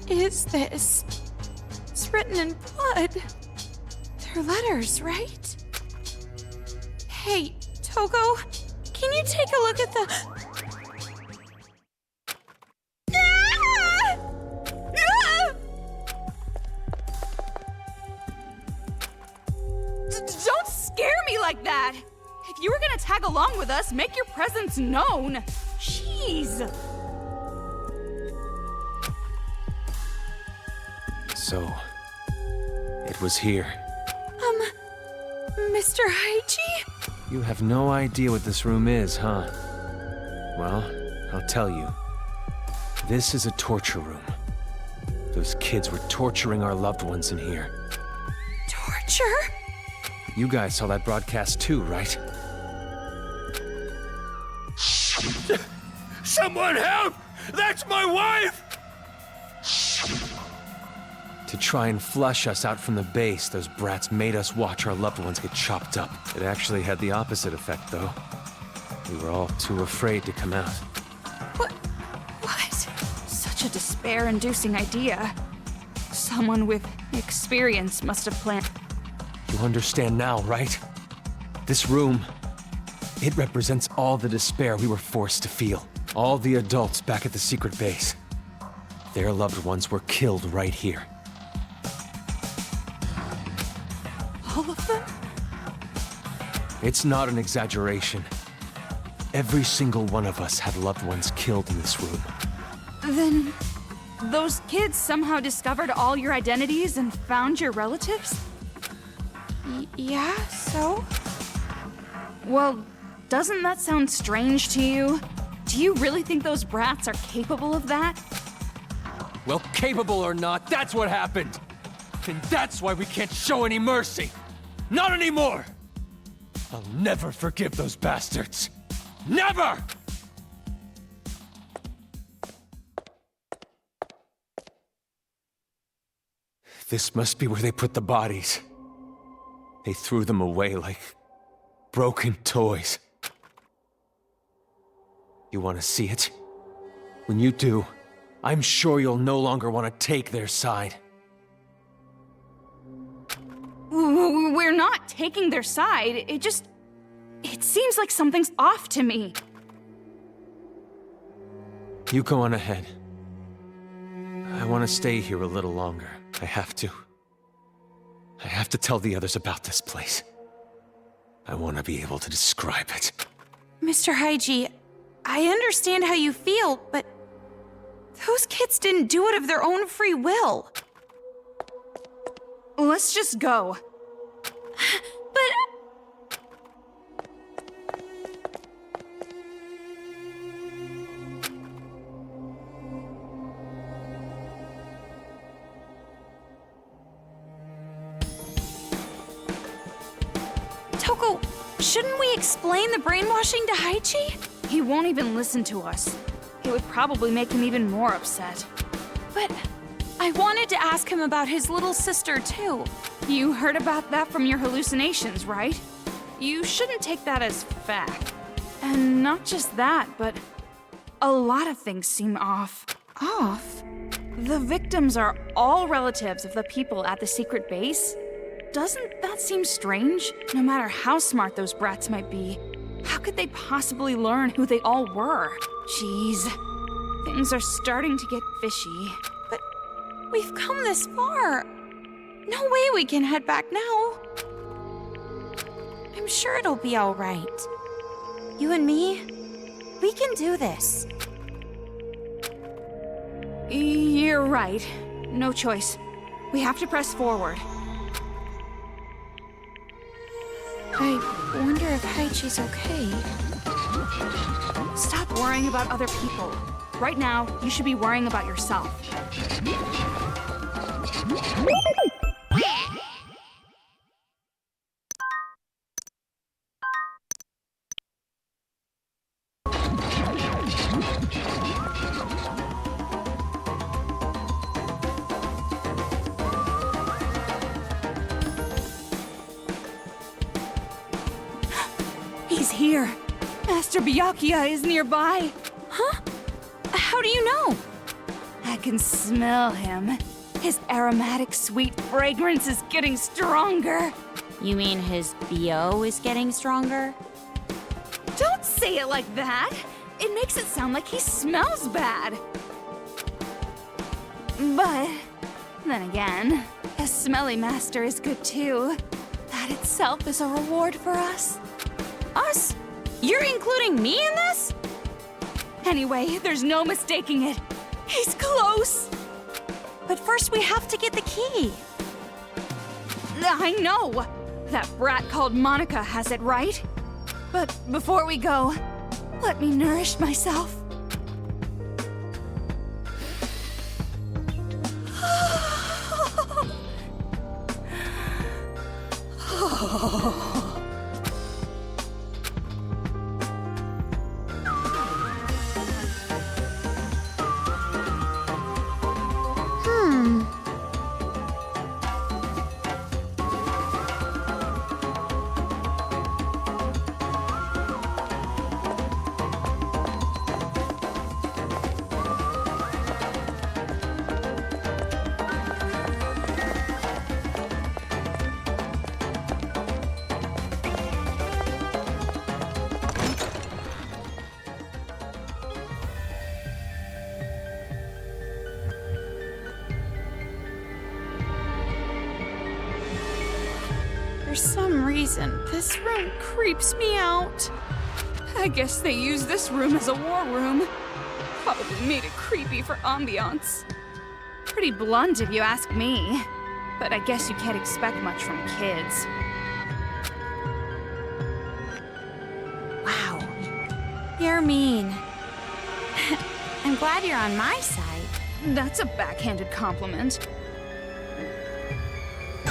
is this? It's written in blood. They're letters, right? Hey, Togo, can you take a look at the... Don't scare me like that! If you were gonna tag along with us, make your presence known! Jeez! So, it was here. Mr. Haiji? You have no idea what this room is, huh? Well, I'll tell you. This is a torture room. Those kids were torturing our loved ones in here. Torture? You guys saw that broadcast too, right? Someone help! That's my wife! To try and flush us out from the base, those brats made us watch our loved ones get chopped up. It actually had the opposite effect, though. We were all too afraid to come out. What? Such a despair-inducing idea. Someone with experience must have planned. You understand now, right? This room, it represents all the despair we were forced to feel. All the adults back at the secret base. Their loved ones were killed right here. All of them? It's not an exaggeration. Every single one of us had loved ones killed in this room. Then, those kids somehow discovered all your identities and found your relatives? Yeah, so? Well, doesn't that sound strange to you? Do you really think those brats are capable of that? Well, capable or not, that's what happened! And that's why we can't show any mercy! Not anymore! I'll never forgive those bastards! Never! This must be where they put the bodies. They threw them away like broken toys. You want to see it? When you do, I'm sure you'll no longer want to take their side. We're not taking their side. It seems like something's off to me. You go on ahead. I want to stay here a little longer. I have to. I have to tell the others about this place. I want to be able to describe it. Mr. Haiji, I understand how you feel, but those kids didn't do it of their own free will. Let's just go. But... Toko, shouldn't we explain the brainwashing to Haiji? He won't even listen to us. It would probably make him even more upset. But I wanted to ask him about his little sister, too. You heard about that from your hallucinations, right? You shouldn't take that as fact. And not just that, but a lot of things seem off. Off? The victims are all relatives of the people at the secret base. Doesn't that seem strange? No matter how smart those brats might be, how could they possibly learn who they all were? Jeez, things are starting to get fishy. But we've come this far. No way we can head back now. I'm sure it'll be all right. You and me, we can do this. You're right. No choice. We have to press forward. I wonder if Haichi's okay. Stop worrying about other people. Right now, you should be worrying about yourself. He's here. Master Byakuya is nearby. Huh? How do you know? I can smell him. His aromatic, sweet fragrance is getting stronger. You mean his BO is getting stronger? Don't say it like that. It makes it sound like he smells bad. But then again, a smelly master is good too. That itself is a reward for us. Us? You're including me in this? Anyway, there's no mistaking it. He's close. But first we have to get the key. I know. That brat called Monica has it, right? But before we go, let me nourish myself. For some reason, this room creeps me out. I guess they use this room as a war room. Probably made it creepy for ambiance. Pretty blunt if you ask me. But I guess you can't expect much from kids. Wow. You're mean. I'm glad you're on my side. That's a backhanded compliment.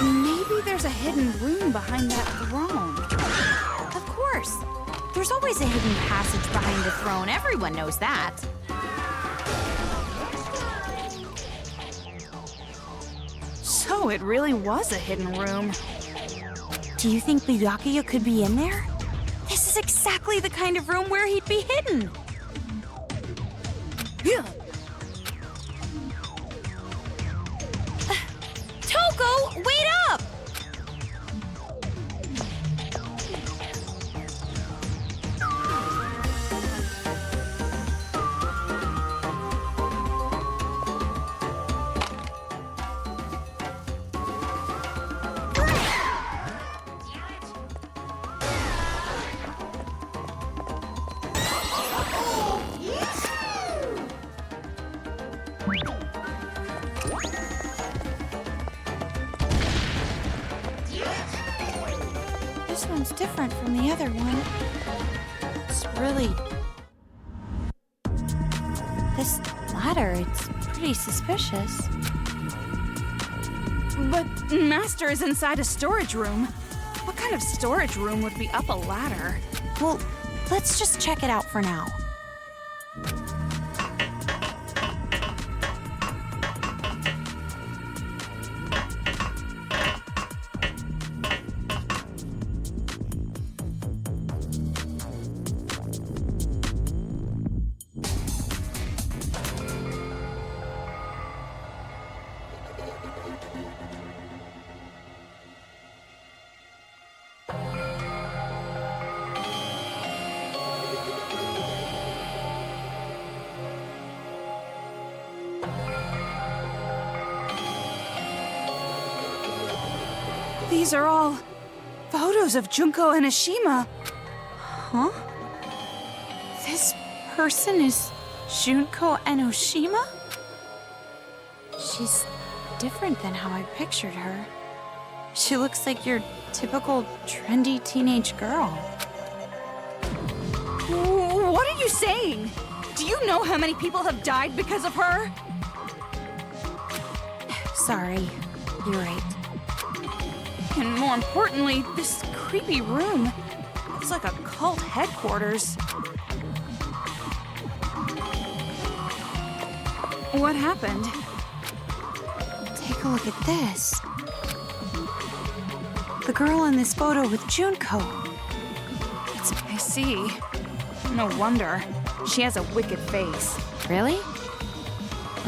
Maybe there's a hidden room behind that throne. Of course. There's always a hidden passage behind the throne. Everyone knows that. So it really was a hidden room. Do you think Byakuya could be in there? This is exactly the kind of room where he'd be hidden. Yeah. Toko, wait up! This one's different from the other one. It's really... This ladder, it's pretty suspicious. But Master is inside a storage room. What kind of storage room would be up a ladder? Well, let's just check it out for now. These are all photos of Junko and Ashima. Huh? This person is Junko Enoshima? She's different than how I pictured her. She looks like your typical trendy teenage girl. What are you saying? Do you know how many people have died because of her? Sorry, you're right. And more importantly, this creepy room. It's like a cult headquarters. What happened? Take a look at this. The girl in this photo with Junko. I see. No wonder. She has a wicked face. Really?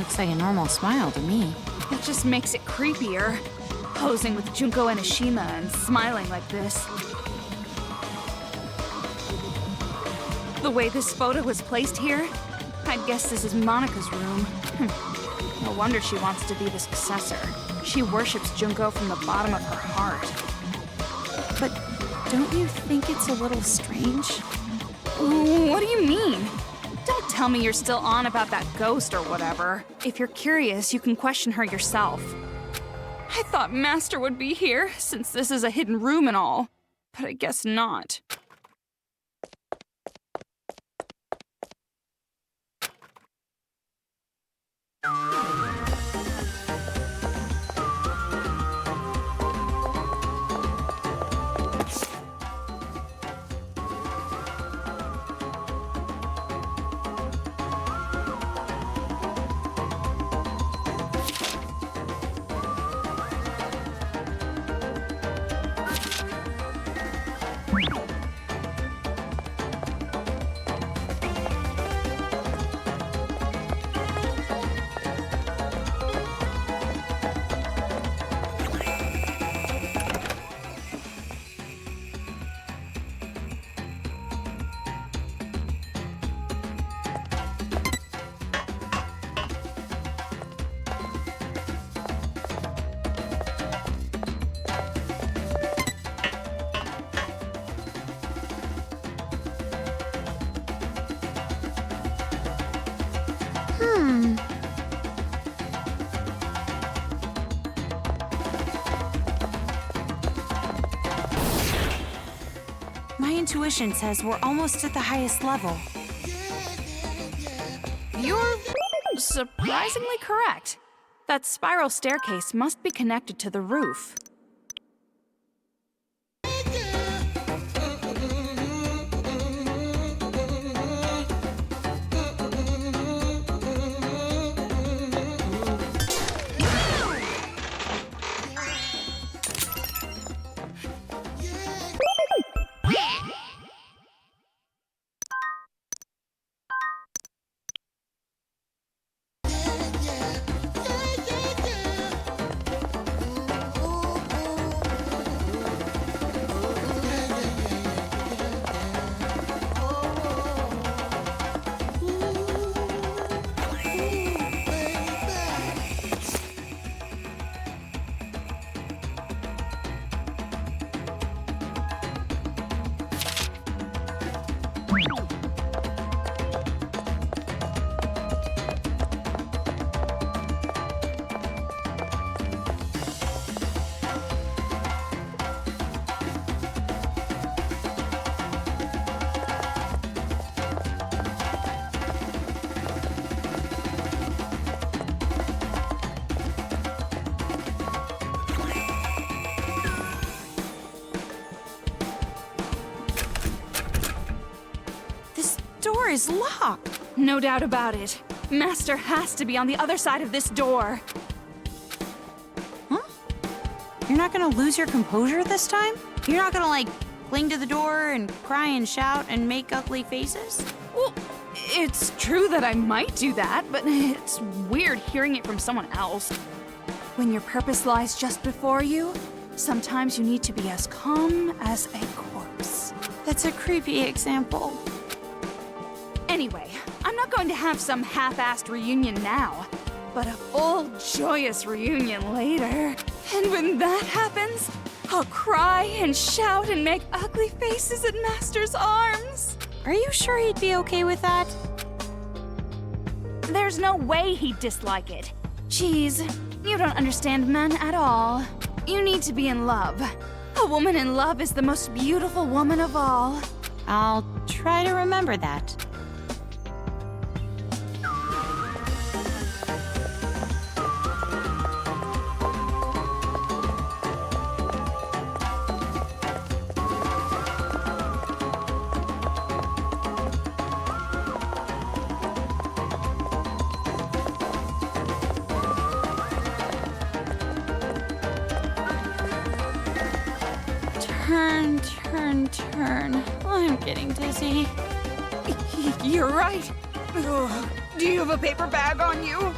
Looks like a normal smile to me. It just makes it creepier. Posing with Junko Enoshima and smiling like this. The way this photo was placed here, I'd guess this is Monika's room. No wonder she wants to be the successor. She worships Junko from the bottom of her heart. But don't you think it's a little strange? What do you mean? Don't tell me you're still on about that ghost or whatever. If you're curious, you can question her yourself. I thought Master would be here, since this is a hidden room and all. But I guess not. My intuition says we're almost at the highest level. You're surprisingly correct. That spiral staircase must be connected to the roof. Door is locked. No doubt about it. Master has to be on the other side of this door. Huh? You're not gonna lose your composure this time? You're not gonna, like, cling to the door and cry and shout and make ugly faces? Well, it's true that I might do that, but it's weird hearing it from someone else. When your purpose lies just before you, sometimes you need to be as calm as a corpse. That's a creepy example. Anyway, I'm not going to have some half-assed reunion now, but a full, joyous reunion later. And when that happens, I'll cry and shout and make ugly faces at Master's arms. Are you sure he'd be okay with that? There's no way he'd dislike it. Jeez, you don't understand men at all. You need to be in love. A woman in love is the most beautiful woman of all. I'll try to remember that. Turn. I'm getting dizzy. You're right. Ugh. Do you have a paper bag on you?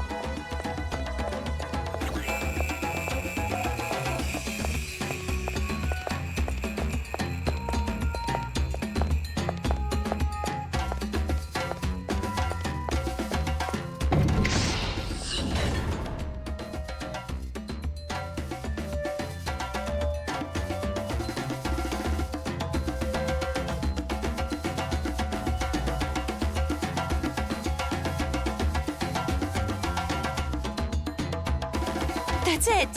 That's it!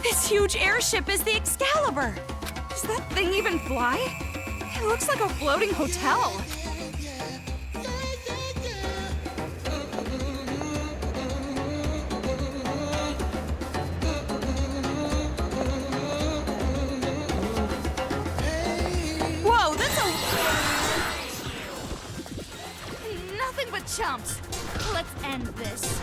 This huge airship is the Excalibur! Does that thing even fly? It looks like a floating hotel. Whoa, that's Nothing but chumps. Let's end this.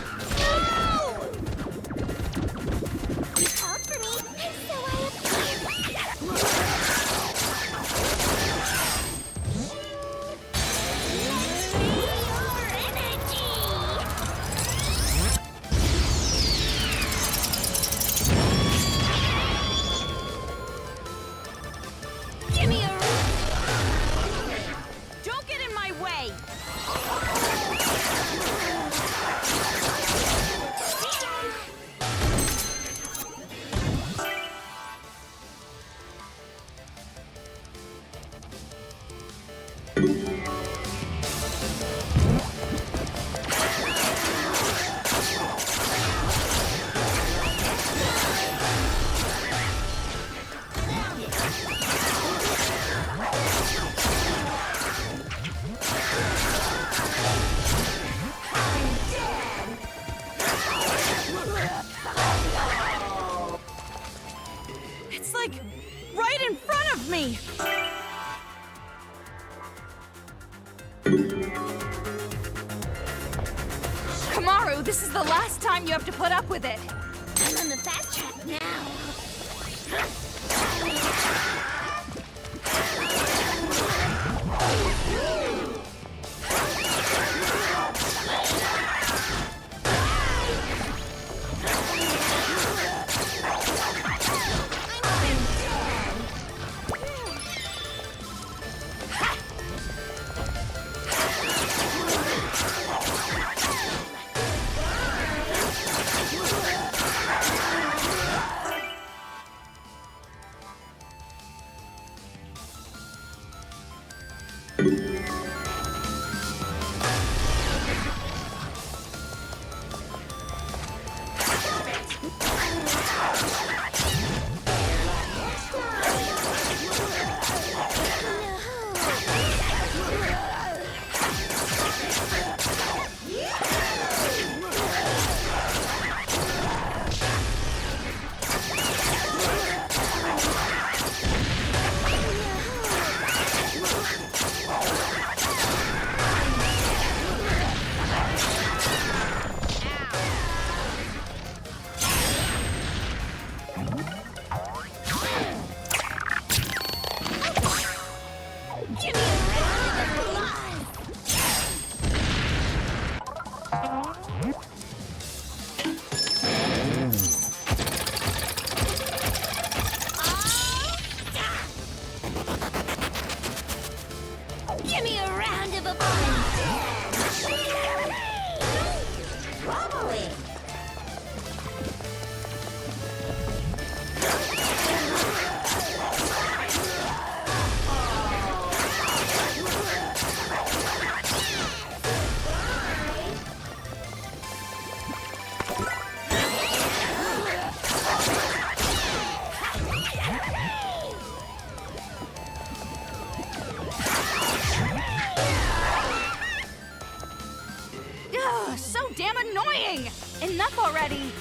You called for me, and so I appeared. Let's feel your energy. Give me a. Don't get in my way! It's like right in front of me! Kamaru, this is the last time you have to put up with it. I'm on the fast track now. Give me a round of applause. Wobbling. Ugh, so damn annoying! Enough already!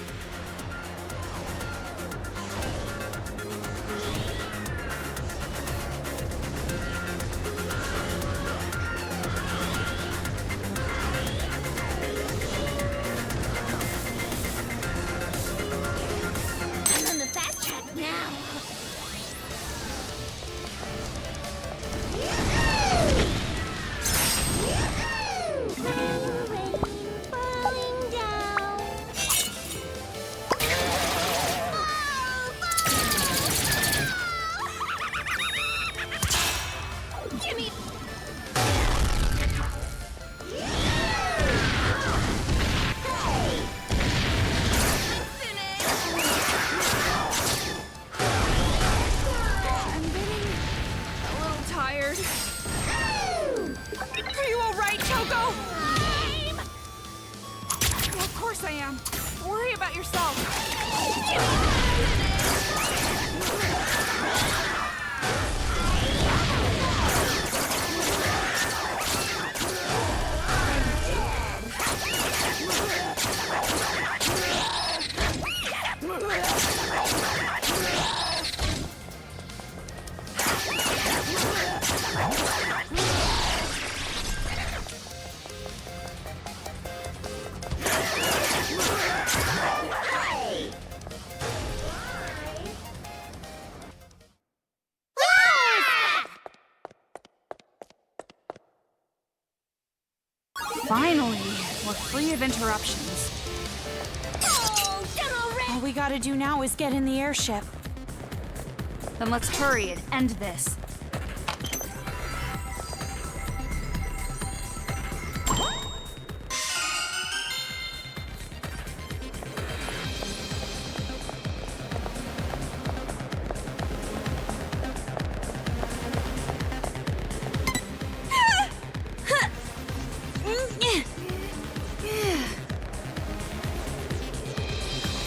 I'm on the fast track now. Falling down. Give me. I'm getting a little tired. Are you alright, Toko? Well, of course I am. worry about yourself. Finally, we're free of interruptions. Oh, done already! All we gotta do now is get in the airship. Then let's hurry and end this.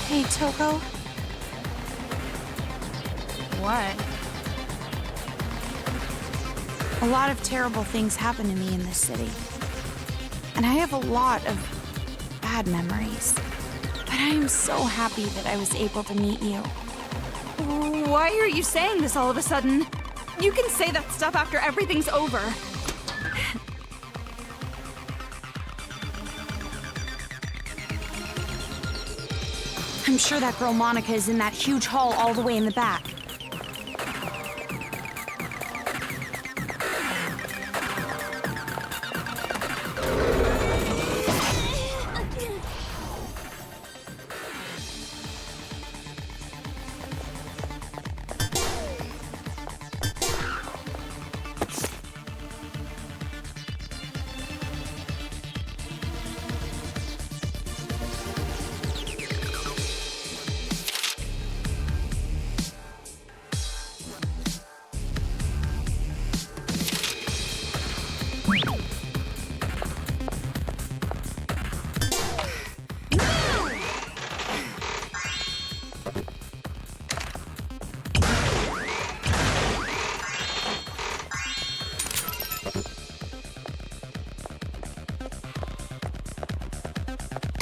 Hey, Toko. What? A lot of terrible things happen to me in this city. And I have a lot of bad memories. But I am so happy that I was able to meet you. Why are you saying this all of a sudden? You can say that stuff after everything's over. I'm sure that girl Monica is in that huge hall all the way in the back.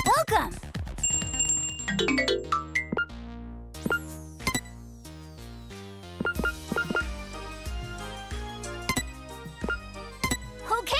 Welcome! Okay!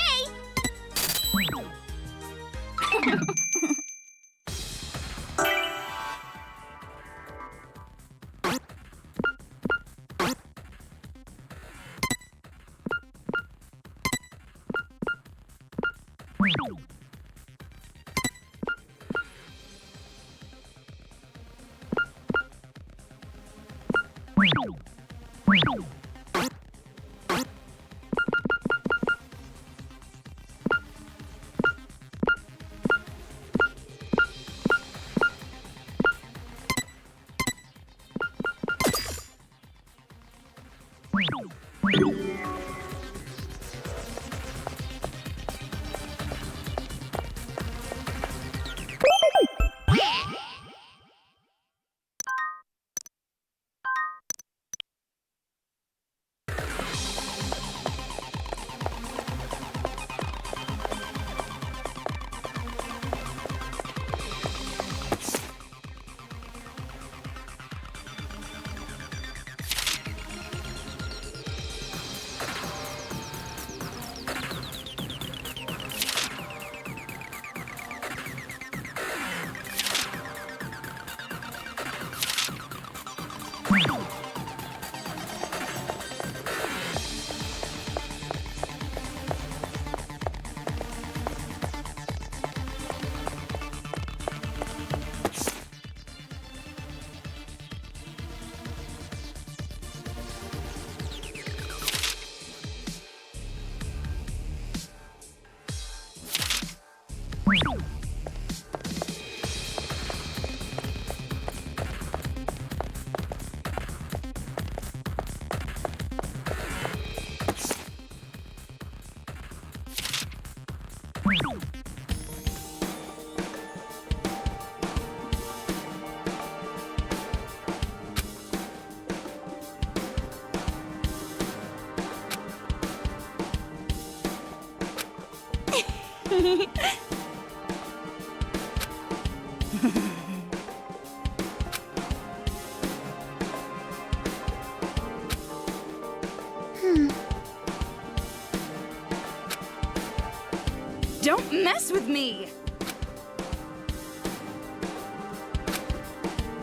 Don't mess with me!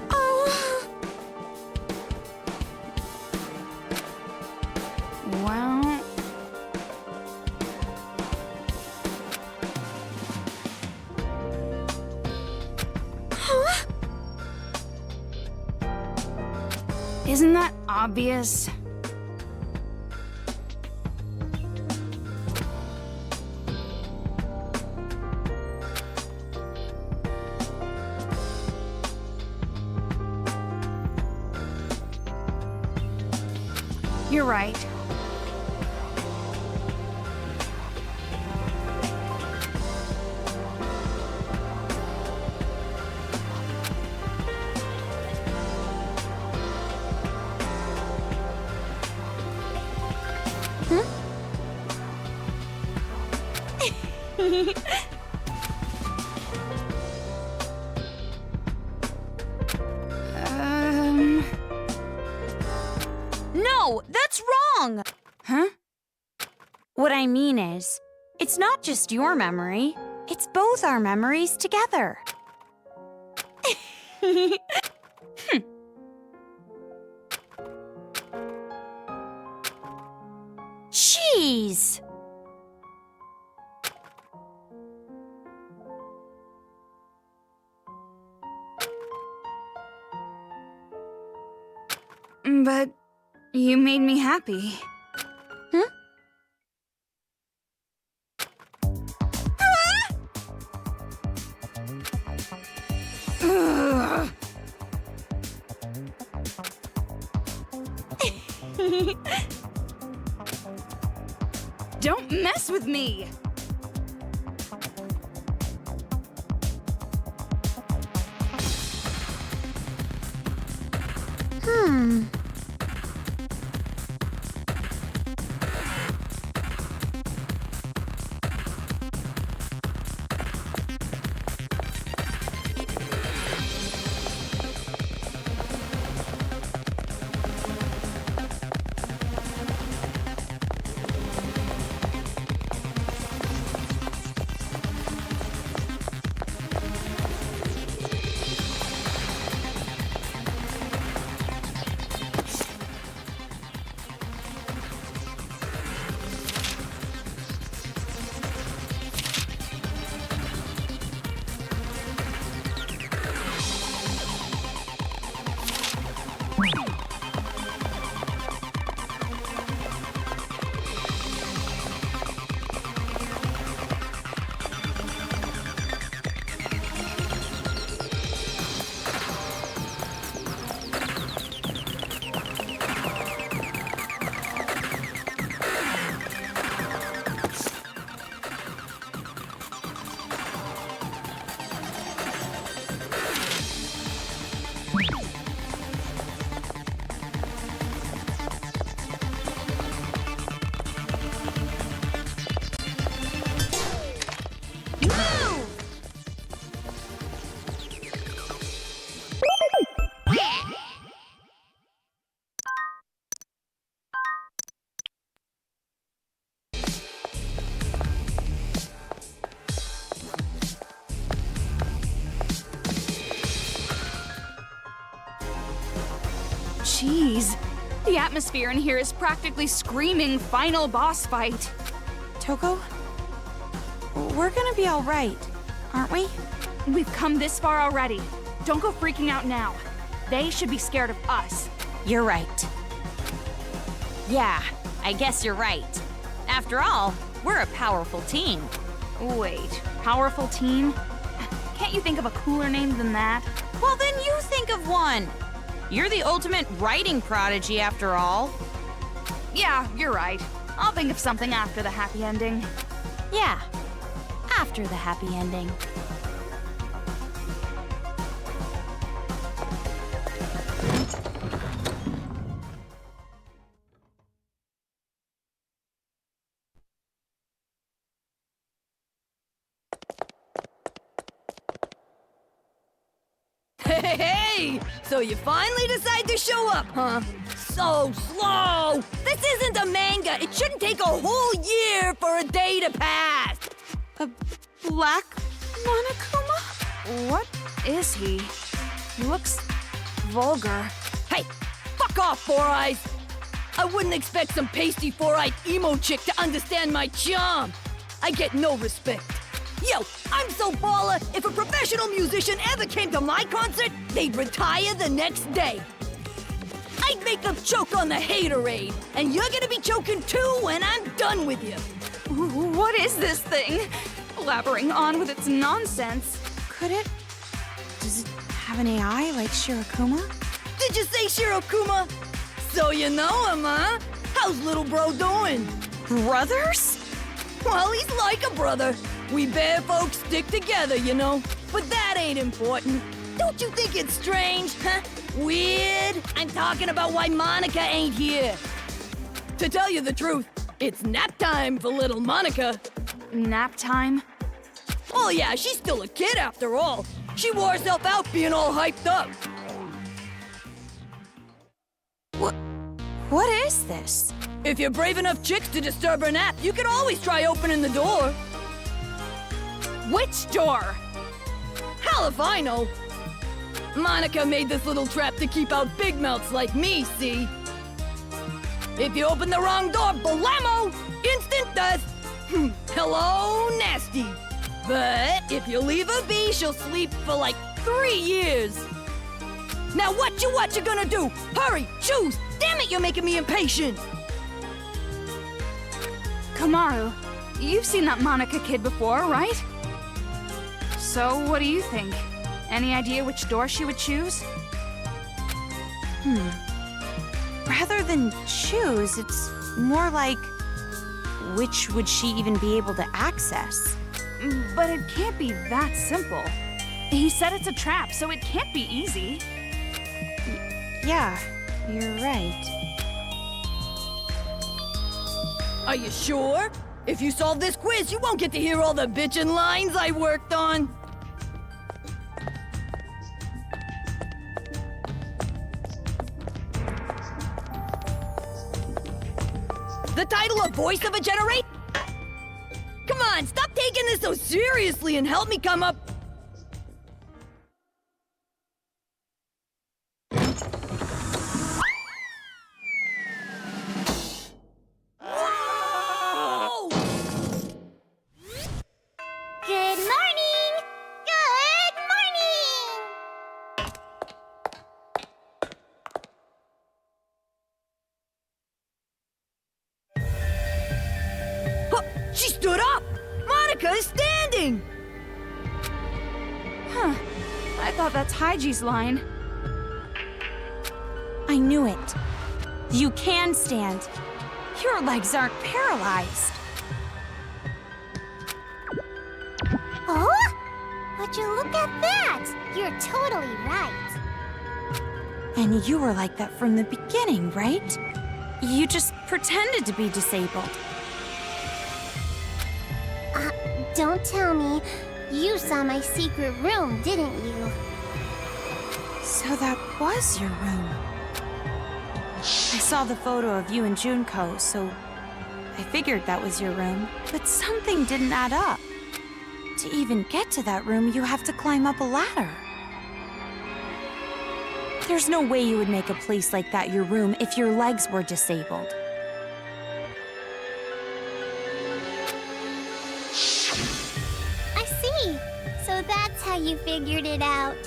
Oh, Well... huh? Isn't that obvious? You're right. No, that's wrong! Huh? What I mean is, it's not just your memory, it's both our memories together. Jeez! But you made me happy. Ugh. Don't mess with me! Jeez, the atmosphere in here is practically screaming final boss fight. Toko? We're gonna be alright, aren't we? We've come this far already. Don't go freaking out now. They should be scared of us. You're right. Yeah, I guess you're right. After all, we're a powerful team. Wait, powerful team? Can't you think of a cooler name than that? Well, then you think of one. You're the ultimate writing prodigy, after all. Yeah, you're right. I'll think of something after the happy ending. Yeah, after the happy ending. Hey! So you finally decide to show up, huh? So slow! This isn't a manga! It shouldn't take a whole year for a day to pass! A black Monokuma? What is he? He looks vulgar. Hey! Fuck off, Four Eyes! I wouldn't expect some pasty four-eyed emo chick to understand my charm! I get no respect. Yo, I'm so baller, if a professional musician ever came to my concert, they'd retire the next day. I'd make them choke on the haterade, and you're gonna be choking too when I'm done with you. What is this thing? Blabbering on with its nonsense. Could it? Does it have an AI like Shirokuma? Did you say Shirokuma? So you know him, huh? How's little bro doing? Brothers? Well, he's like a brother. We bear folks stick together, you know. But that ain't important. Don't you think it's strange, huh? Weird? I'm talking about why Monica ain't here. To tell you the truth, it's nap time for little Monica. Nap time? Oh yeah, she's still a kid after all. She wore herself out being all hyped up. What is this? If you're brave enough chicks to disturb her nap, you can always try opening the door. Which door? Hell if I know. Monica made this little trap to keep out big mouths like me, see? If you open the wrong door, blammo! Instant death! Hello, nasty. But if you leave her be, she'll sleep for like 3 years. Now what you gonna do? Hurry, choose! Damn it, you're making me impatient! Kamaru, you've seen that Monica kid before, right? So, what do you think? Any idea which door she would choose? Rather than choose, it's more like, which would she even be able to access? But it can't be that simple. He said it's a trap, so it can't be easy. Yeah, you're right. Are you sure? If you solve this quiz, you won't get to hear all the bitchin' lines I worked on. The title of Voice of a Generation? Come on, stop taking this so seriously and help me come up... Whoa! Good morning! Good morning! Huh, she stood up! Monica is standing! Huh. I thought that's Haiji's line. I knew it. You can stand. Your legs aren't paralyzed. Oh? Would you look at that? You're totally right. And you were like that from the beginning, right? You just pretended to be disabled. Don't tell me. You saw my secret room, didn't you? So that was your room. I saw the photo of you and Junko, so I figured that was your room. But something didn't add up. To even get to that room, you have to climb up a ladder. There's no way you would make a place like that your room if your legs were disabled. I see. So that's how you figured it out.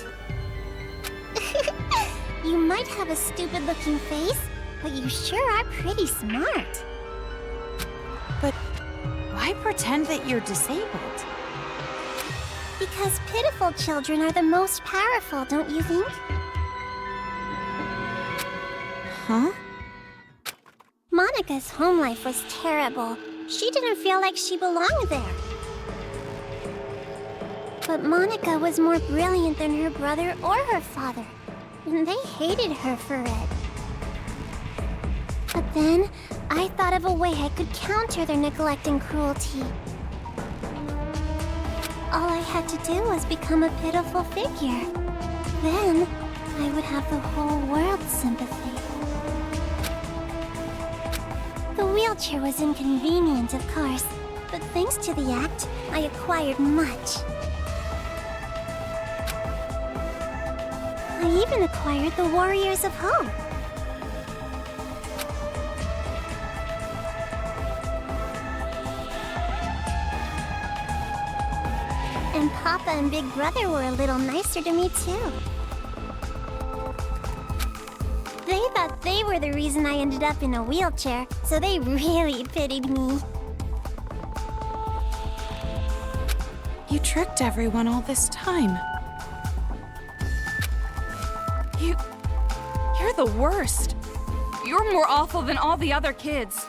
You might have a stupid-looking face, but you sure are pretty smart. But why pretend that you're disabled? Because pitiful children are the most powerful, don't you think? Huh? Monica's home life was terrible. She didn't feel like she belonged there. But Monica was more brilliant than her brother or her father, and they hated her for it. But then, I thought of a way I could counter their neglect and cruelty. All I had to do was become a pitiful figure. Then, I would have the whole world's sympathy. The wheelchair was inconvenient, of course, but thanks to the act, I acquired much. I even acquired the Warriors of Hope. And Papa and Big Brother were a little nicer to me, too. They thought they were the reason I ended up in a wheelchair, so they really pitied me. You tricked everyone all this time. You're the worst. You're more awful than all the other kids.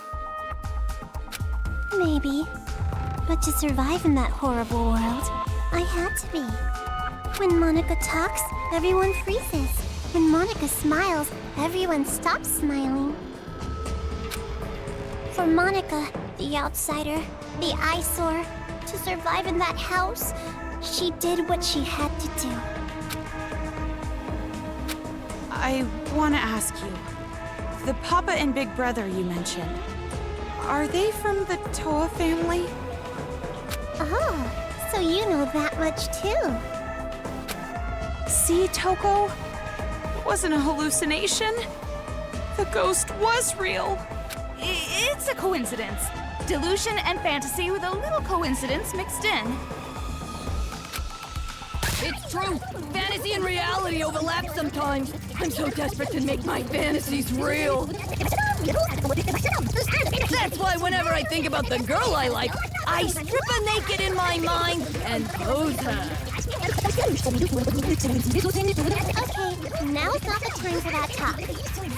Maybe. But to survive in that horrible world, I had to be. When Monica talks, everyone freezes. When Monica smiles, everyone stops smiling. For Monica, the outsider, the eyesore, to survive in that house, she did what she had to do. I want to ask you, the Papa and Big Brother you mentioned, are they from the Toa family? Oh, so you know that much too. See, Toko? It wasn't a hallucination. The ghost was real. It's a coincidence. Delusion and fantasy with a little coincidence mixed in. It's true. Fantasy and reality overlap sometimes. I'm so desperate to make my fantasies real. That's why whenever I think about the girl I like, I strip her naked in my mind and pose her. Okay, now is not the time for that talk.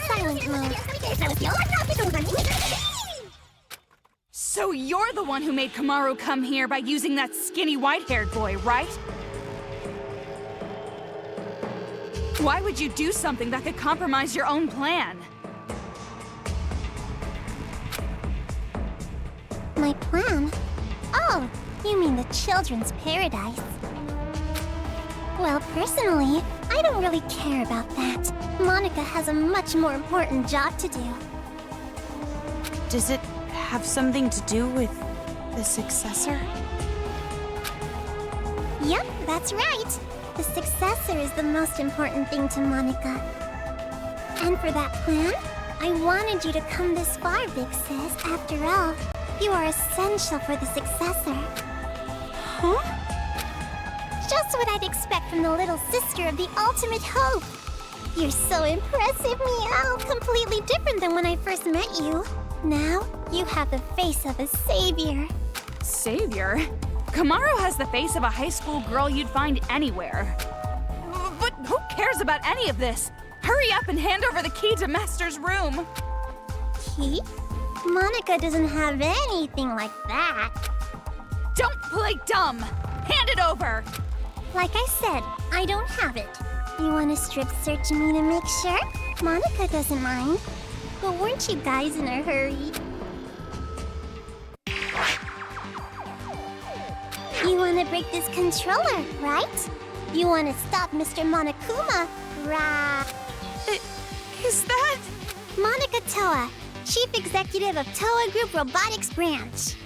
Silent mode. So you're the one who made Kamaru come here by using that skinny white-haired boy, right? Why would you do something that could compromise your own plan? My plan? Oh, you mean the children's paradise. Well, personally, I don't really care about that. Monica has a much more important job to do. Does it have something to do with the successor? Yep, that's right. The successor is the most important thing to Monica. And for that plan, I wanted you to come this far, Big Sis. After all, you are essential for the successor. Huh? Just what I'd expect from the little sister of the ultimate hope. You're so impressive, Meow. Completely different than when I first met you. Now, you have the face of a savior. Savior? Kamaru has the face of a high school girl you'd find anywhere. But who cares about any of this? Hurry up and hand over the key to Master's room. Key? Monica doesn't have anything like that. Don't play dumb. Hand it over. Like I said, I don't have it. You want to strip search me to make sure? Monica doesn't mind. But weren't you guys in a hurry? You want to break this controller, right? You want to stop Mr. Monokuma, right? Is that... Monica Toa, Chief Executive of Toa Group Robotics Branch.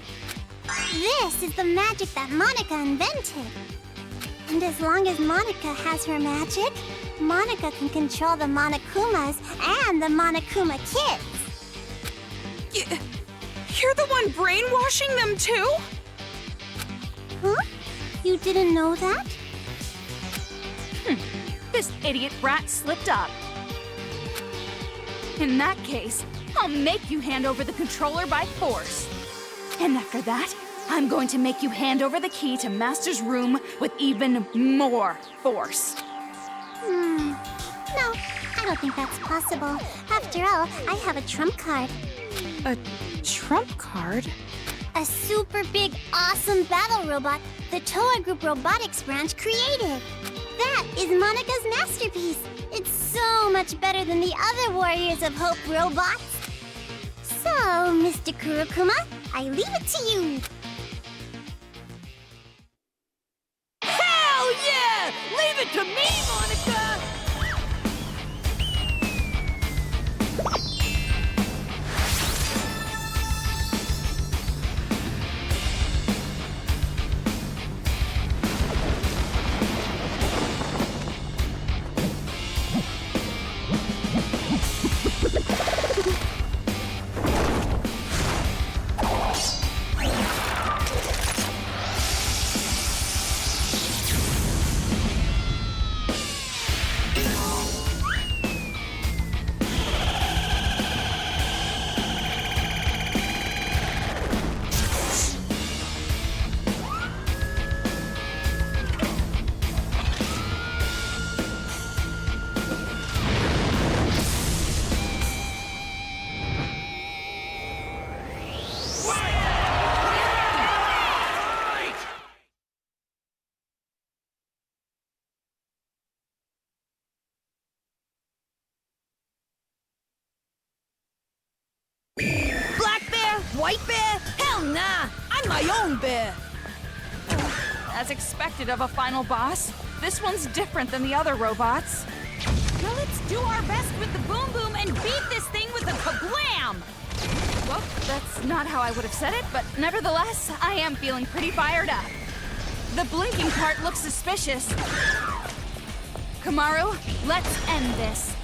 This is the magic that Monica invented. And as long as Monica has her magic, Monica can control the Monokumas and the Monokuma kids. You're the one brainwashing them too? Huh? You didn't know that? This idiot brat slipped up. In that case, I'll make you hand over the controller by force. And after that, I'm going to make you hand over the key to Master's room with even more force. No, I don't think that's possible. After all, I have a trump card. A trump card? A super big, awesome battle robot the Toa Group Robotics Branch created. That is Monica's masterpiece. It's so much better than the other Warriors of Hope robots. So, Mr. Kurokuma, I leave it to you. Hell yeah! Leave it to me, Monica! white bear? Hell nah! I'm my own bear! As expected of a final boss, this one's different than the other robots. Now let's do our best with the boom boom and beat this thing with a kablam! Well, that's not how I would have said it, but nevertheless, I am feeling pretty fired up. The blinking part looks suspicious. Kamaru, let's end this.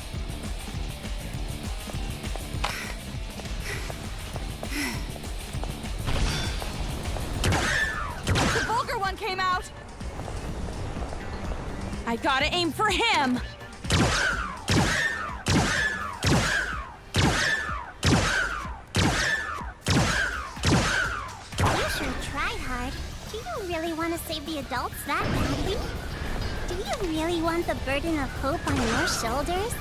The vulgar one came out! I gotta aim for him! You sure tried hard. Do you really want to save the adults that badly? Do you really want the burden of hope on your shoulders?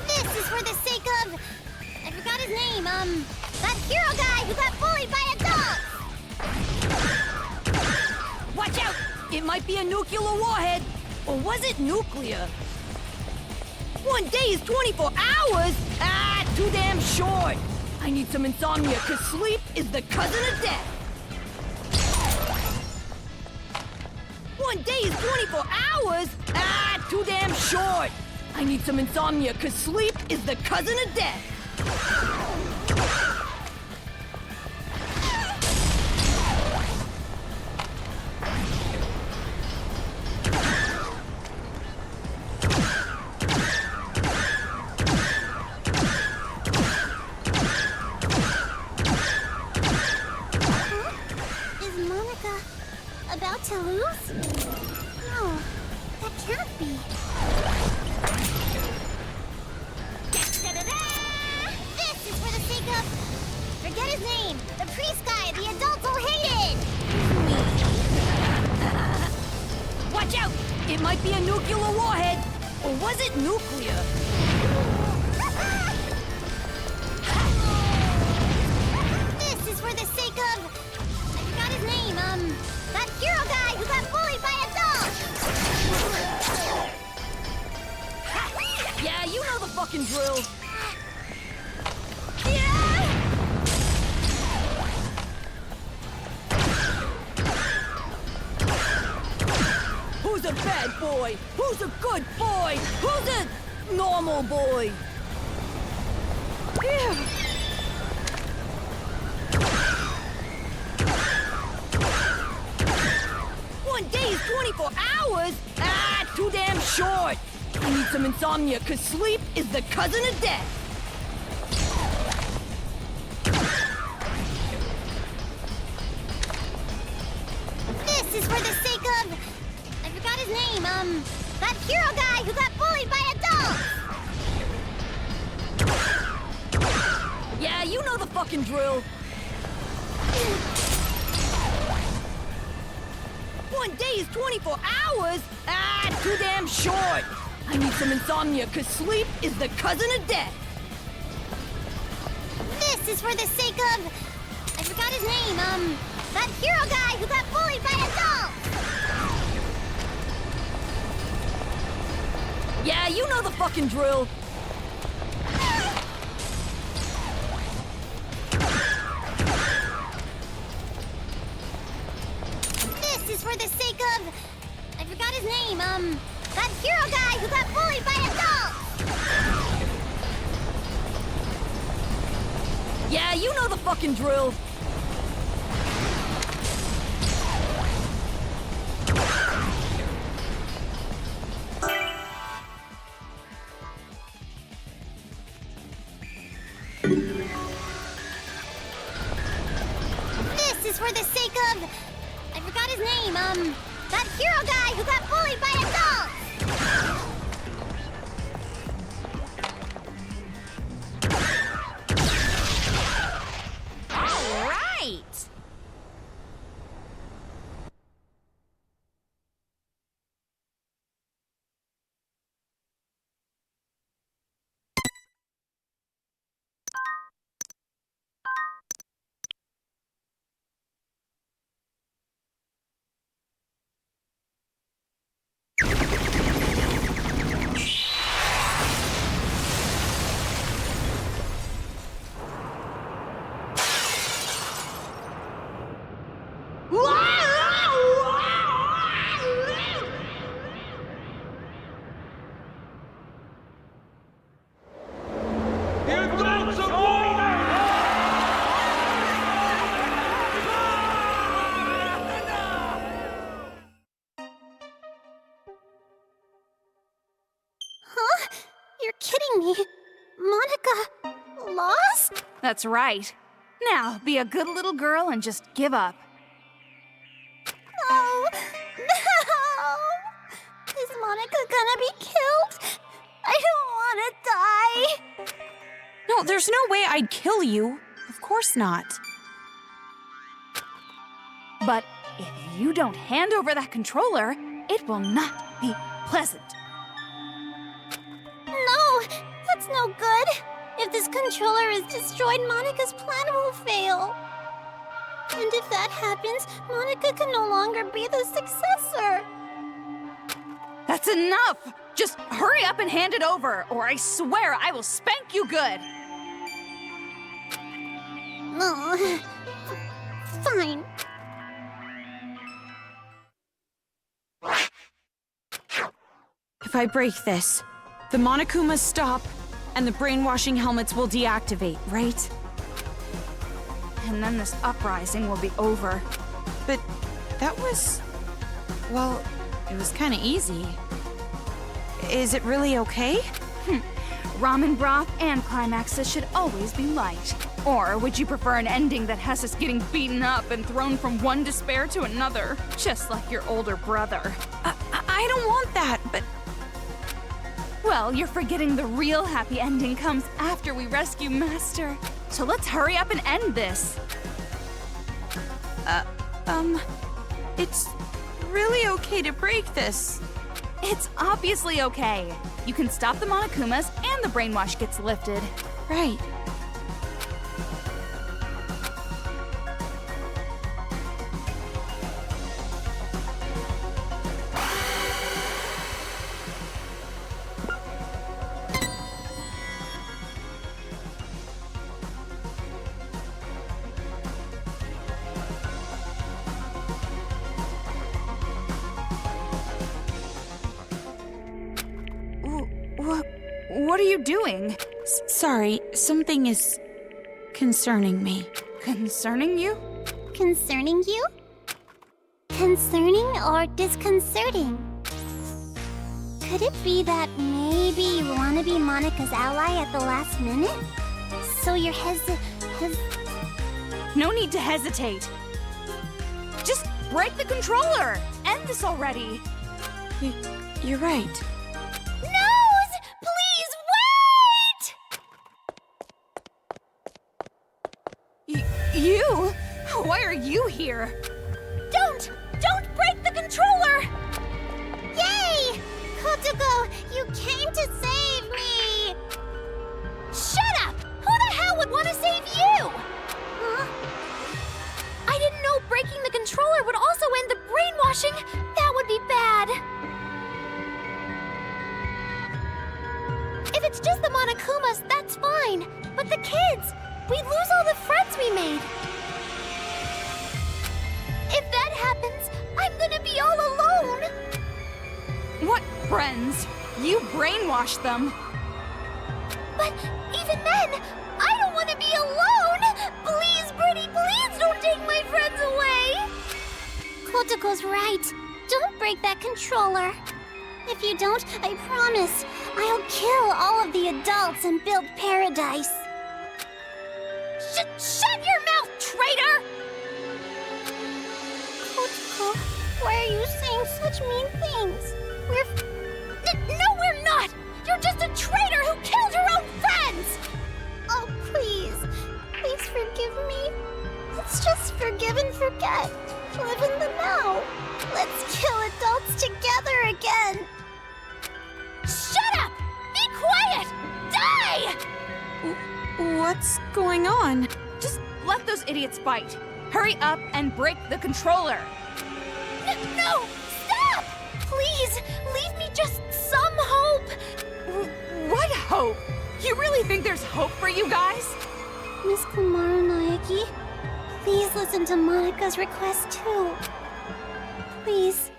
This is for the sake of... I forgot his name, that hero guy who got bullied by a dog! Watch out! It might be a nuclear warhead! Or was it nuclear? One day is 24 hours? Ah, too damn short! I need some insomnia, cause sleep is the cousin of death! One day is 24 hours? Ah, too damn short! I need some insomnia, cause sleep is the cousin of death! Is Monica about to lose? No, that can't be. Da-da-da! This is for the sake of... Forget his name! The priest guy the adults all hated! Watch out! It might be a nuclear warhead! Or was it nuclear? This is for the sake of... I forgot his name, that hero guy who got bullied by a dog! Yeah, you know the fucking drill! Who's a bad boy? Who's a good boy? Who's a normal boy? One day is 24 hours? Ah, too damn short! I need some insomnia, cause sleep is the cousin of death! This is for the sake of... I forgot his name, that hero guy who got bullied by a dog! Yeah, you know the fucking drill! One day is 24 hours? Ah, too damn short! I need some insomnia, cause sleep is the cousin of death! This is for the sake of... I forgot his name, that hero guy who got bullied by a dog! Yeah, you know the fucking drill! This is for the sake of... I forgot his name, that hero guy who got bullied by a dog! Yeah, you know the fucking drill! This is for the sake of... I forgot his name, that hero guy who got bullied by a dog! All right! me. Monica lost? That's right. Now, be a good little girl and just give up. Oh, no! Is Monica gonna be killed? I don't want to die. No, there's no way I'd kill you. Of course not. But if you don't hand over that controller, it will not be pleasant. No, that's no good. If this controller is destroyed, Monica's plan will fail. And if that happens, Monica can no longer be the successor. That's enough! Just hurry up and hand it over, or I swear I will spank you good! Oh, fine. If I break this, the Monokumas stop, and the brainwashing helmets will deactivate, right? And then this uprising will be over. But that was... well, it was kind of easy. Is it really okay? Ramen broth and climaxes should always be light. Or would you prefer an ending that has us getting beaten up and thrown from one despair to another? Just like your older brother. I don't want that, but... Well, you're forgetting the real happy ending comes after we rescue Master. So let's hurry up and end this. It's really okay to break this. It's obviously okay. You can stop the Monokumas and the brainwash gets lifted. Right. What are you doing? Sorry, something is concerning me. Concerning you? Concerning you? Concerning or disconcerting? Could it be that maybe you want to be Monica's ally at the last minute? So you're No need to hesitate. Just break the controller! End this already! You're right. Nose! Please wait! You? Why are you here? Don't break the controller! Yay! Kotuko, you came to save me! Shut up! Who the hell would want to save you? Huh? I didn't know breaking the controller would also end the brainwashing. That would be bad. If it's just the Monokumas, that's fine. But the kids, we'd lose all the friends we made. If that happens, I'm gonna be all alone. What friends? You brainwashed them. But even then, I don't want to be alone. Please, Pretty, please don't take my friends away. Kotoko's right. Don't break that controller. If you don't, I promise, I'll kill all of the adults and build paradise. Shut your mouth, traitor! Kotoko, why are you saying such mean things? No, we're not! You're just a traitor who killed your own friends! Oh, please. Please forgive me. Let's just forgive and forget. Live in the now. Let's kill adults together again. Shut up! Be quiet! Die! What's going on? Just let those idiots fight. Hurry up and break the controller. No! Stop! Please, leave me just some hope. What hope? You really think there's hope for you guys? Miss Kumara Naegi, please listen to Monika's request too. Please,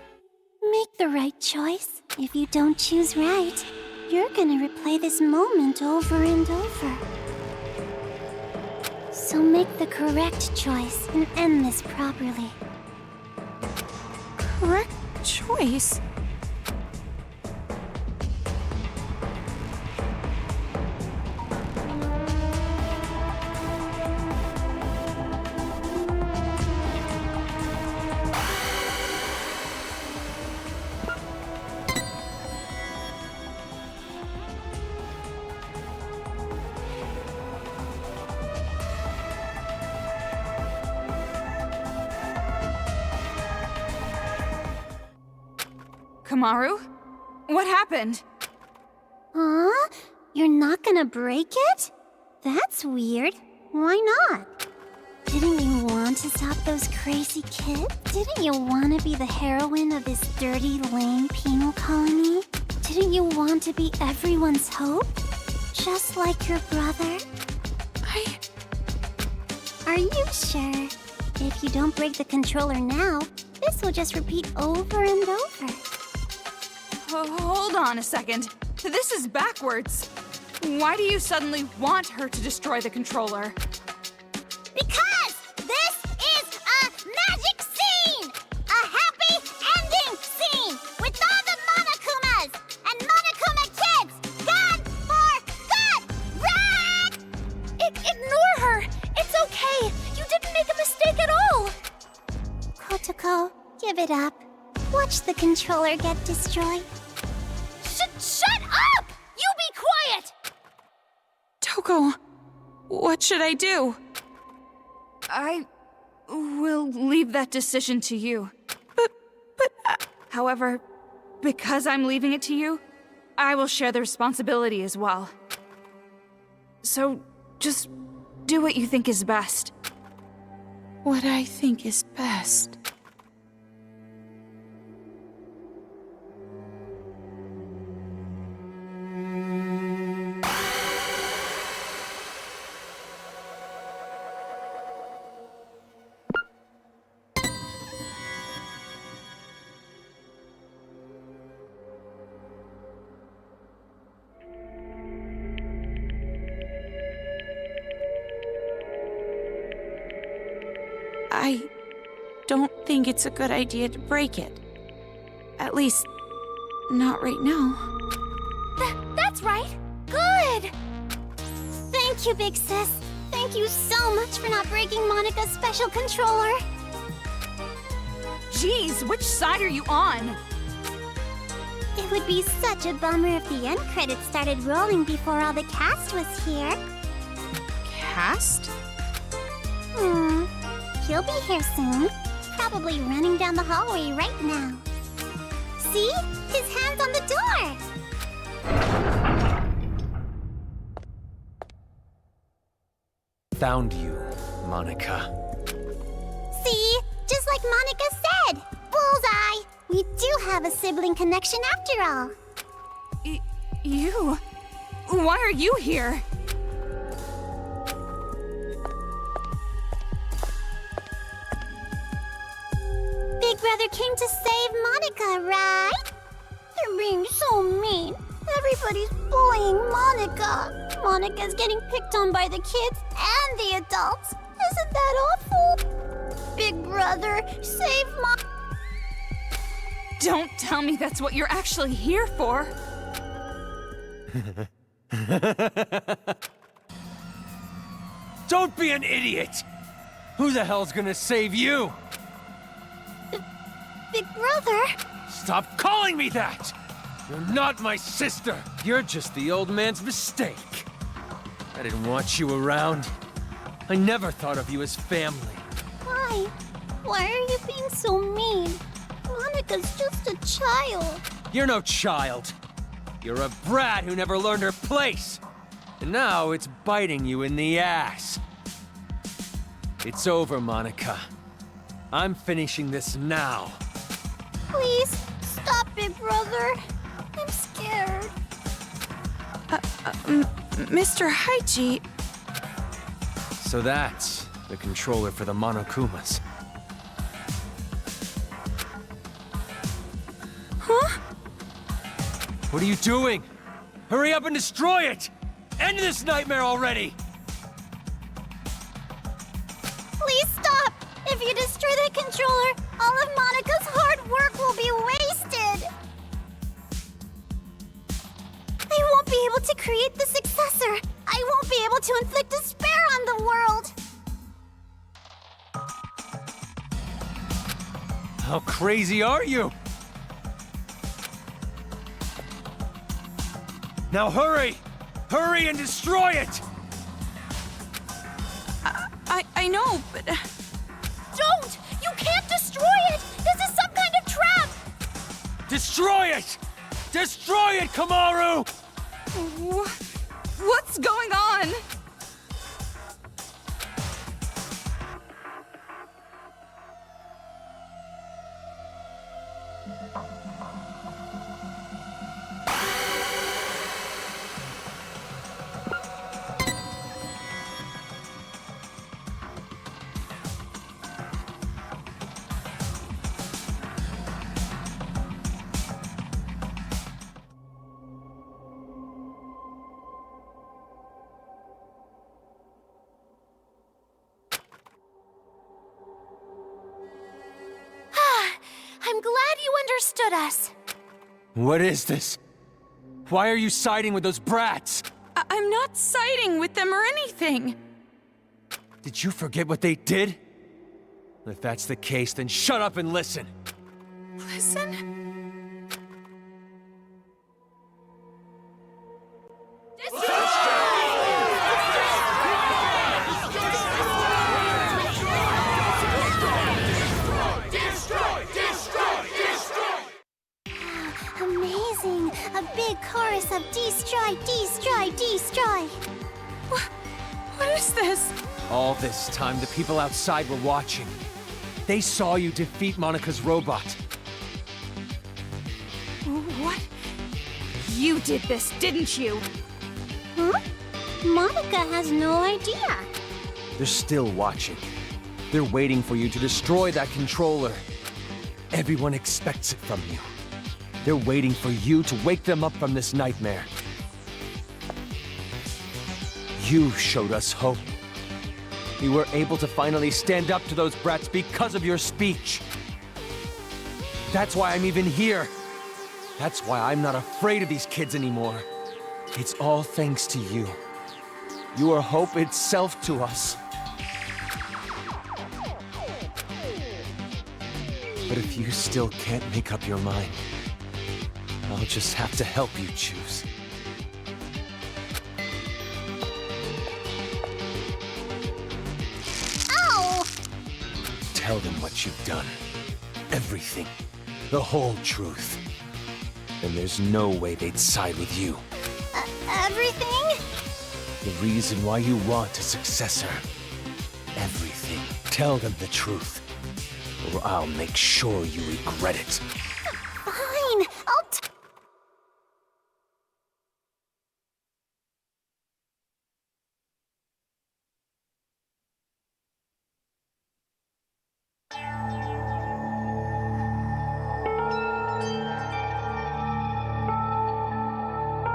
make the right choice. If you don't choose right, you're gonna replay this moment over and over. So make the correct choice and end this properly. Correct choice? Kamaru? What happened? Huh? You're not gonna break it? That's weird. Why not? Didn't you want to stop those crazy kids? Didn't you want to be the heroine of this dirty, lame penal colony? Didn't you want to be everyone's hope? Just like your brother? Are you sure? If you don't break the controller now, this will just repeat over and over. Hold on a second. This is backwards. Why do you suddenly want her to destroy the controller? Because this is a magic scene! A happy ending scene! With all the Monokumas and Monokuma kids gone for good! Run! Ignore her! It's okay! You didn't make a mistake at all! Kotoko, give it up. Watch the controller get destroyed. Shut up! You be quiet! Toko, what should I do? I will leave that decision to you. However, because I'm leaving it to you, I will share the responsibility as well. So, just do what you think is best. What I think is best. I don't think it's a good idea to break it. At least, not right now. That's right. Good. Thank you, Big Sis. Thank you so much for not breaking Monica's special controller. Jeez, which side are you on? It would be such a bummer if the end credits started rolling before all the cast was here. Cast? He'll be here soon. Probably running down the hallway right now. See? His hand's on the door! Found you, Monica. See? Just like Monica said! Bullseye! We do have a sibling connection after all. You? Why are you here? Big Brother came to save Monica, right? They're being so mean. Everybody's bullying Monica. Monica's getting picked on by the kids and the adults. Isn't that awful? Big Brother, save Monica. Don't tell me that's what you're actually here for. Don't be an idiot! Who the hell's gonna save you? Big Brother? Stop calling me that! You're not my sister! You're just the old man's mistake. I didn't want you around. I never thought of you as family. Why? Why are you being so mean? Monica's just a child. You're no child. You're a brat who never learned her place. And now it's biting you in the ass. It's over, Monica. I'm finishing this now. Please, stop, Big Brother. I'm scared. Mr. Haichi, So that's the controller for the Monokumas. huh? What are you doing? Hurry up and destroy it! End this nightmare already! Please stop! If you destroy that controller, all of Monica's hard work will be wasted! I won't be able to create the successor! I won't be able to inflict despair on the world! How crazy are you? Now hurry! Hurry and destroy it! I know, but... Don't! You can't destroy it! This is some kind of trap! Destroy it! Destroy it, Kamaru! What's going on? I'm glad you understood us. What is this? Why are you siding with those brats? I'm not siding with them or anything. Did you forget what they did? If that's the case, then shut up and listen. Listen? Amazing! A big chorus of destroy, destroy, destroy! What is this? All this time, the people outside were watching. They saw you defeat Monika's robot. What? You did this, didn't you? Huh? Monica has no idea. They're still watching. They're waiting for you to destroy that controller. Everyone expects it from you. They're waiting for you to wake them up from this nightmare. You showed us hope. We were able to finally stand up to those brats because of your speech. That's why I'm even here. That's why I'm not afraid of these kids anymore. It's all thanks to you. You are hope itself to us. But if you still can't make up your mind, I'll just have to help you choose. Oh! Tell them what you've done. Everything. The whole truth. Then there's no way they'd side with you. Everything? The reason why you want a successor. Everything. Tell them the truth. Or I'll make sure you regret it. Fine,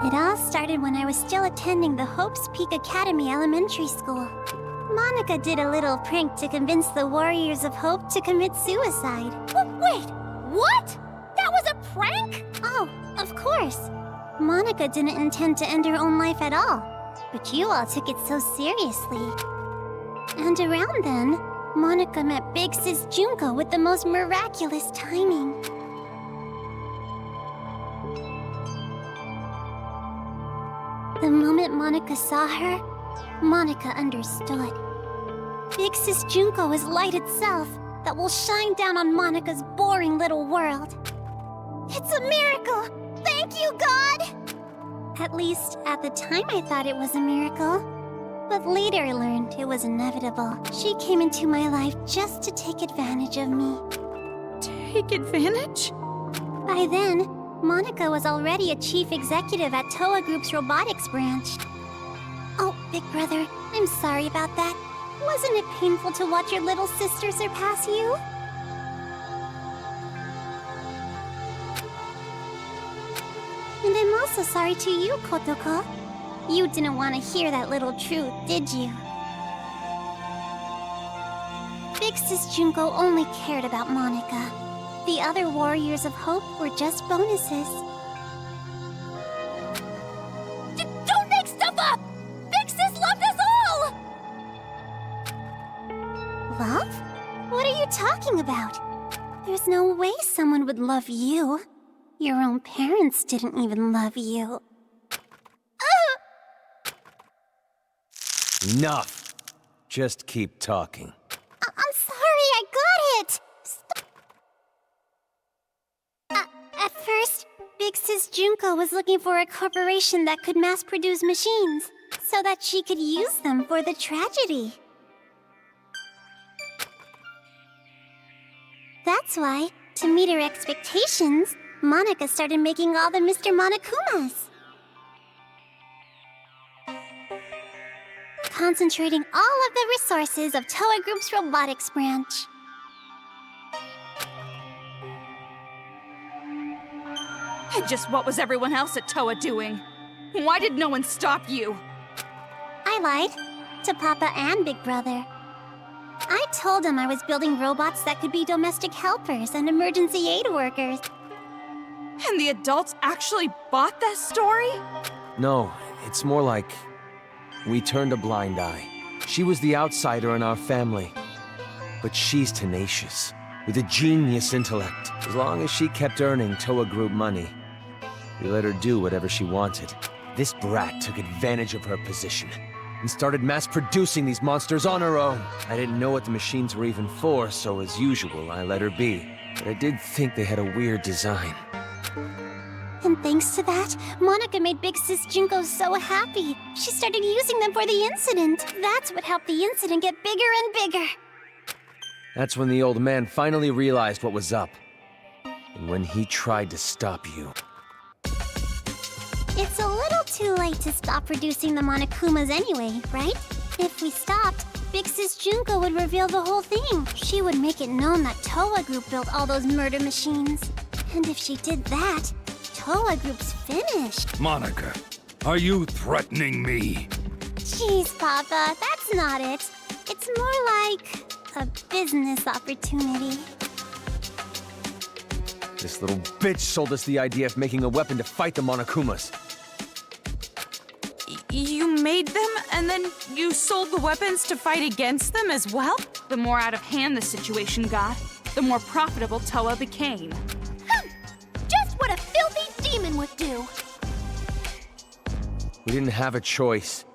It all started when I was still attending the Hope's Peak Academy Elementary School. Monica did a little prank to convince the Warriors of Hope to commit suicide. Wait, what? That was a prank? Oh, of course. Monica didn't intend to end her own life at all, but you all took it so seriously. And around then, Monica met Big Sis Junko with the most miraculous timing. The moment Monica saw her, Monica understood. Big Sis Junko is light itself that will shine down on Monica's boring little world. It's a miracle! Thank you, God! At least, at the time I thought it was a miracle. But later I learned it was inevitable. She came into my life just to take advantage of me. Take advantage? By then, Monica was already a chief executive at Toa Group's robotics branch. Oh, Big Brother, I'm sorry about that. Wasn't it painful to watch your little sister surpass you? And I'm also sorry to you, Kotoko. You didn't want to hear that little truth, did you? Big Sis Junko only cared about Monica. The other Warriors of Hope were just bonuses. Don't make stuff up! Big Sis loved us all! Love? What are you talking about? There's no way someone would love you. Your own parents didn't even love you. Enough. Just keep talking. I'm sorry, I got it! At first, Junko was looking for a corporation that could mass-produce machines, so that she could use them for the tragedy. That's why, to meet her expectations, Monica started making all the Mr. Monokumas. Concentrating all of the resources of Toa Group's robotics branch. And just what was everyone else at Toa doing? Why did no one stop you? I lied to Papa and Big Brother. I told them I was building robots that could be domestic helpers and emergency aid workers. And the adults actually bought that story? No, it's more like we turned a blind eye. She was the outsider in our family. But she's tenacious, with a genius intellect. As long as she kept earning Toa Group money, we let her do whatever she wanted. This brat took advantage of her position and started mass-producing these monsters on her own. I didn't know what the machines were even for, so as usual, I let her be. But I did think they had a weird design. And thanks to that, Monica made Big Sis Junko so happy. She started using them for the incident. That's what helped the incident get bigger and bigger. That's when the old man finally realized what was up. And when he tried to stop you. It's a little too late to stop producing the Monokumas anyway, right? If we stopped, Big Sis Junko would reveal the whole thing. She would make it known that Toa Group built all those murder machines. And if she did that, Toa Group's finished. Monica, are you threatening me? Jeez, Papa, that's not it. It's more like a business opportunity. This little bitch sold us the idea of making a weapon to fight the Monokumas. You made them, and then you sold the weapons to fight against them as well? The more out of hand the situation got, the more profitable Toa became. Just what a filthy demon would do. We didn't have a choice.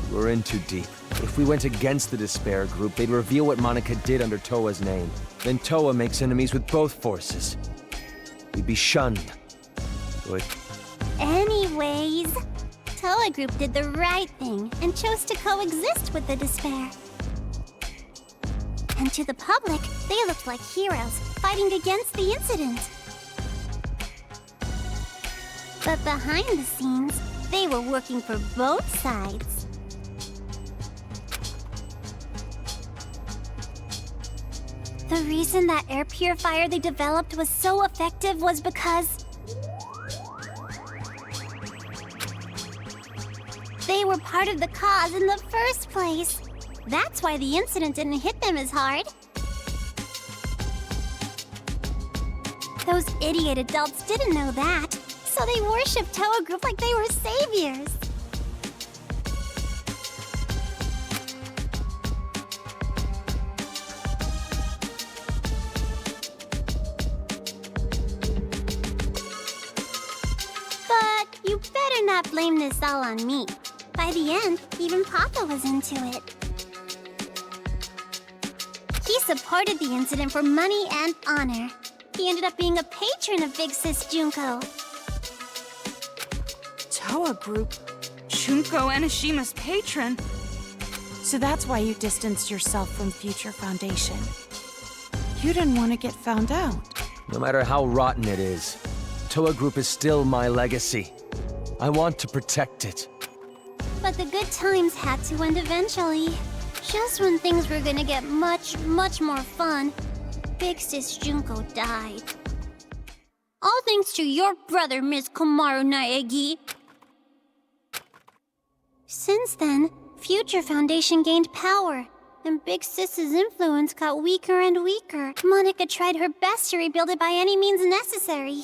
We were in too deep. If we went against the Despair Group, they'd reveal what Monica did under Toa's name. Then Toa makes enemies with both forces. We'd be shunned. Good. Anyways, Toa Group did the right thing and chose to coexist with the Despair. And to the public, they looked like heroes fighting against the incident. But behind the scenes, they were working for both sides. The reason that air purifier they developed was so effective was because they were part of the cause in the first place. That's why the incident didn't hit them as hard. Those idiot adults didn't know that, so they worshipped Toa Group like they were saviors. But you better not blame this all on me. By the end, even Papa was into it. He supported the incident for money and honor. He ended up being a patron of Big Sis Junko. Toa Group? Junko Enishima's patron? So that's why you distanced yourself from Future Foundation. You didn't want to get found out. No matter how rotten it is, Toa Group is still my legacy. I want to protect it. But the good times had to end eventually. Just when things were gonna get much more fun, Big Sis Junko died. All thanks to your brother, Miss Komaru Naegi. Since then, Future Foundation gained power, and Big Sis's influence got weaker and weaker. Monica tried her best to rebuild it by any means necessary.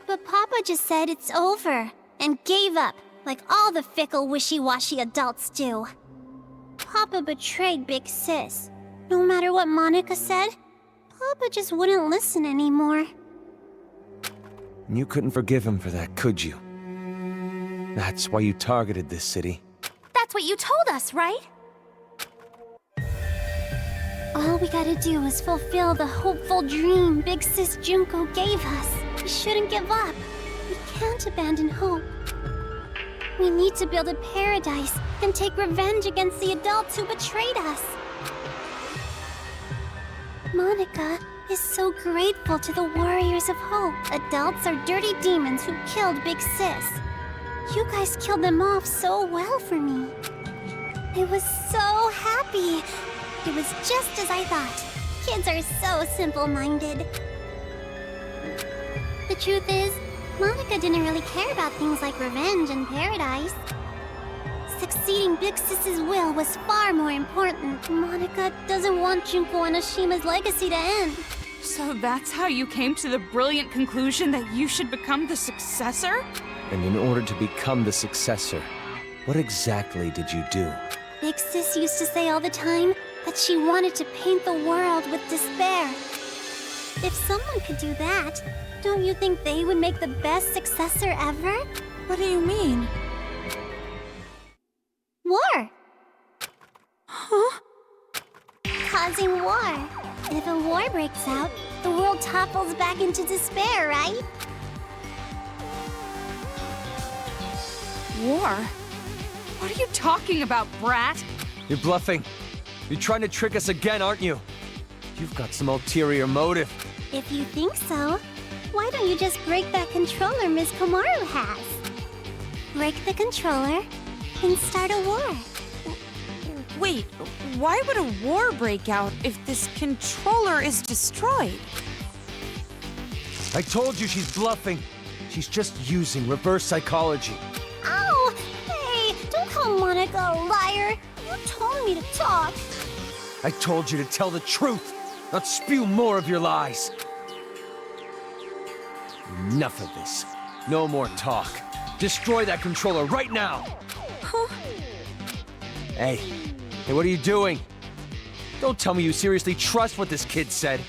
But Papa just said it's over, and gave up, like all the fickle, wishy-washy adults do. Papa betrayed Big Sis. No matter what Monica said, Papa just wouldn't listen anymore. You couldn't forgive him for that, could you? That's why you targeted this city. That's what you told us, right? All we gotta do is fulfill the hopeful dream Big Sis Junko gave us. We shouldn't give up. We can't abandon hope. We need to build a paradise and take revenge against the adults who betrayed us. Monica is so grateful to the Warriors of Hope. Adults are dirty demons who killed Big Sis. You guys killed them off so well for me. I was so happy. It was just as I thought. Kids are so simple-minded. The truth is, Monica didn't really care about things like revenge and paradise. Succeeding Big Sis's will was far more important. Monica doesn't want Junko and Oshima's legacy to end. So that's how you came to the brilliant conclusion that you should become the successor? And in order to become the successor, what exactly did you do? Big Sis used to say all the time that she wanted to paint the world with despair. If someone could do that, don't you think they would make the best successor ever? What do you mean? War! Huh? Causing war. If a war breaks out, the world topples back into despair, right? War? What are you talking about, brat? You're bluffing. You're trying to trick us again, aren't you? You've got some ulterior motive. If you think so, why don't you just break that controller Ms. Komaru has? Break the controller and start a war. Wait, why would a war break out if this controller is destroyed? I told you she's bluffing. She's just using reverse psychology. Ow! Hey, don't call Monica a liar. You told me to talk. I told you to tell the truth, not spew more of your lies. Enough of this. No more talk. Destroy that controller right now! Huh? Hey, what are you doing? Don't tell me you seriously trust what this kid said.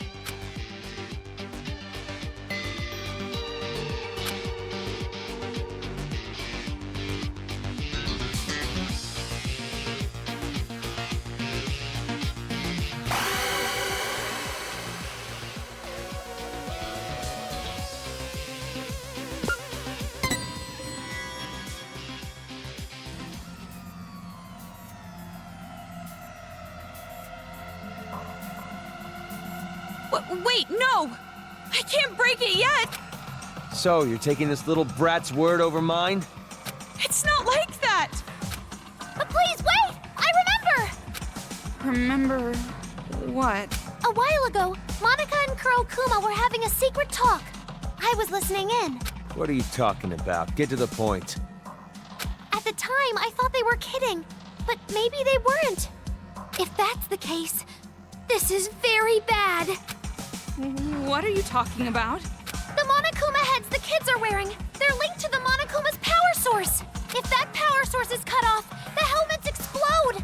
Wait, no! I can't break it yet! So, you're taking this little brat's word over mine? It's not like that! But please wait! I remember! Remember what? A while ago, Monica and Kurokuma were having a secret talk. I was listening in. What are you talking about? Get to the point. At the time, I thought they were kidding, but maybe they weren't. If that's the case, this is very bad. What are you talking about? The Monokuma heads the kids are wearing, they're linked to the Monokuma's power source. If that power source is cut off, the helmets explode.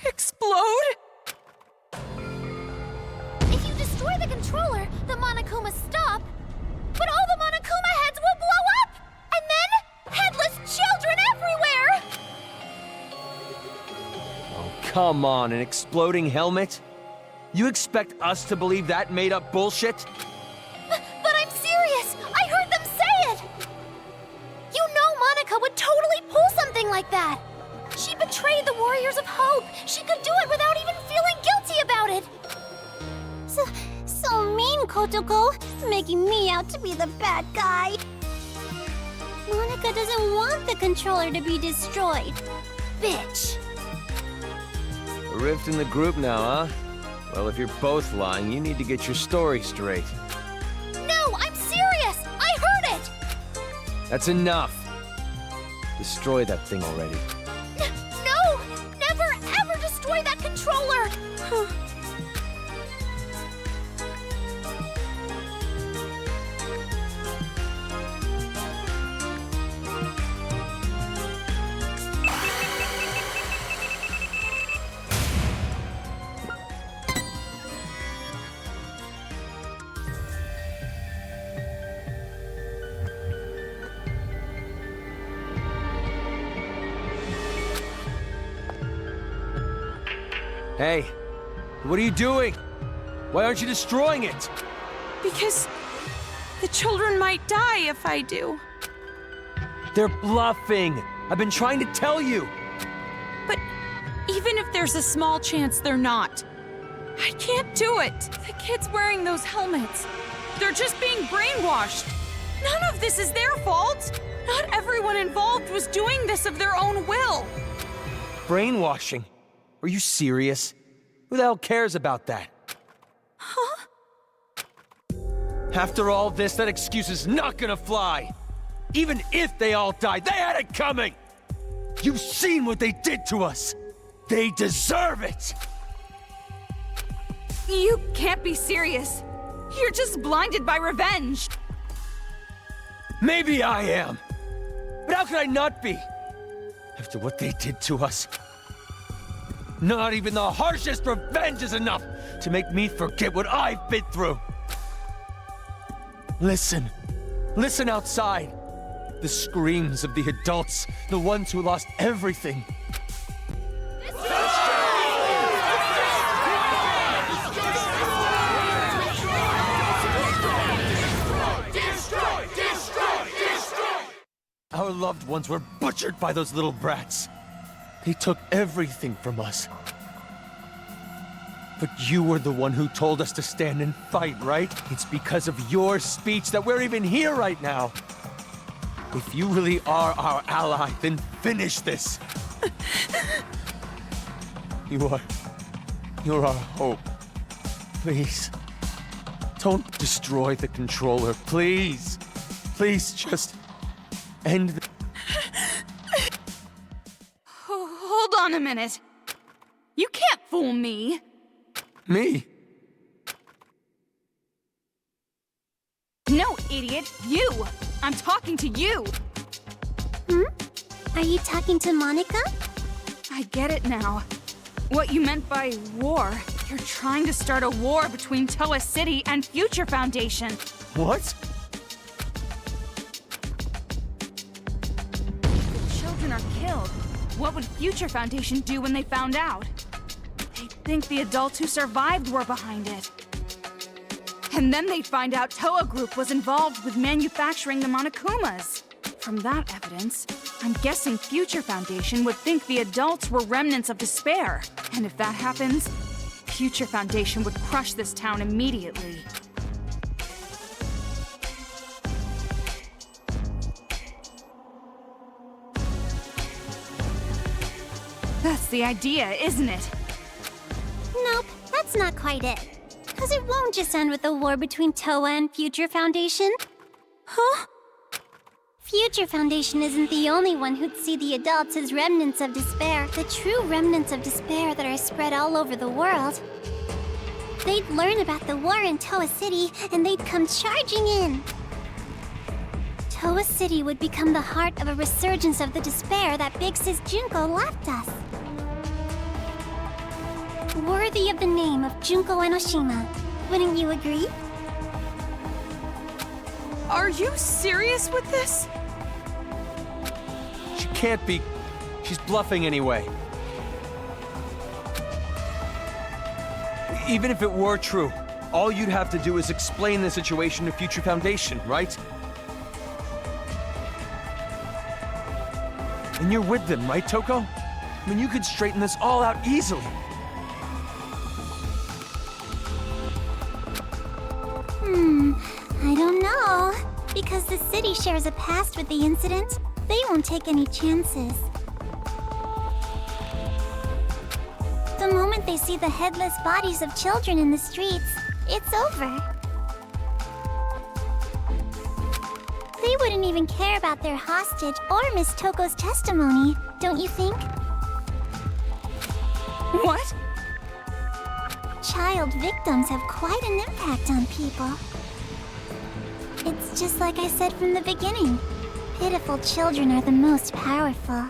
Explode? If you destroy the controller, the Monokumas stop, but all the Monokuma heads will blow up! And then, headless children everywhere! Oh, come on, an exploding helmet? You expect us to believe that made-up bullshit? But I'm serious! I heard them say it! You know Monica would totally pull something like that! She betrayed the Warriors of Hope! She could do it without even feeling guilty about it! So mean, Kotoko! Making me out to be the bad guy! Monica doesn't want the controller to be destroyed. Bitch! A rift in the group now, huh? Well, if you're both lying, you need to get your story straight. No, I'm serious! I heard it! That's enough. Destroy that thing already. No! Never ever destroy that controller! Hey, what are you doing? Why aren't you destroying it? Because the children might die if I do. They're bluffing. I've been trying to tell you. But even if there's a small chance they're not, I can't do it. The kids wearing those helmets, they're just being brainwashed. None of this is their fault. Not everyone involved was doing this of their own will. Brainwashing? Are you serious? Who the hell cares about that? Huh? After all this, that excuse is not gonna fly. Even if they all died, they had it coming! You've seen what they did to us! They deserve it! You can't be serious. You're just blinded by revenge. Maybe I am. But how could I not be? After what they did to us. Not even the harshest revenge is enough to make me forget what I've been through. Listen. Listen outside. The screams of the adults, the ones who lost everything. Our loved ones were butchered by those little brats. They took everything from us. But you were the one who told us to stand and fight, right? It's because of your speech that we're even here right now. If you really are our ally, then finish this. You're our hope. Please, don't destroy the controller, please. Please, just end the... Hold on a minute. You can't fool me. Me? No, idiot. You. I'm talking to you. Are you talking to Monica? I get it now. What you meant by war. You're trying to start a war between Toa City and Future Foundation. What? The children are killed. What would Future Foundation do when they found out? They'd think the adults who survived were behind it. And then they'd find out Toa Group was involved with manufacturing the Monokumas. From that evidence, I'm guessing Future Foundation would think the adults were remnants of despair. And if that happens, Future Foundation would crush this town immediately. That's the idea, isn't it? Nope, that's not quite it. Because it won't just end with a war between Toa and Future Foundation. Huh? Future Foundation isn't the only one who'd see the adults as remnants of despair, the true remnants of despair that are spread all over the world. They'd learn about the war in Toa City, and they'd come charging in. Toa City would become the heart of a resurgence of the despair that Big Sis Junko left us. Worthy of the name of Junko Enoshima. Wouldn't you agree? Are you serious with this? She can't be. She's bluffing anyway. Even if it were true, all you'd have to do is explain the situation to Future Foundation, right? And you're with them, right, Toko? I mean, you could straighten this all out easily. I don't know. Because the city shares a past with the incident, they won't take any chances. The moment they see the headless bodies of children in the streets, it's over. They wouldn't even care about their hostage or Miss Toko's testimony, don't you think? What? Child victims have quite an impact on people. It's just like I said from the beginning. Pitiful children are the most powerful.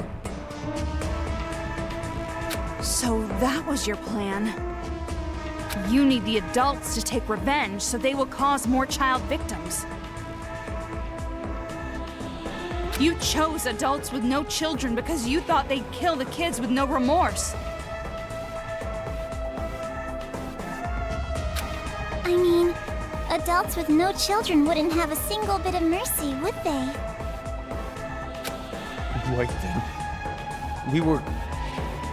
So that was your plan. You need the adults to take revenge so they will cause more child victims. You chose adults with no children because you thought they'd kill the kids with no remorse. I mean, adults with no children wouldn't have a single bit of mercy, would they? Wait, then. We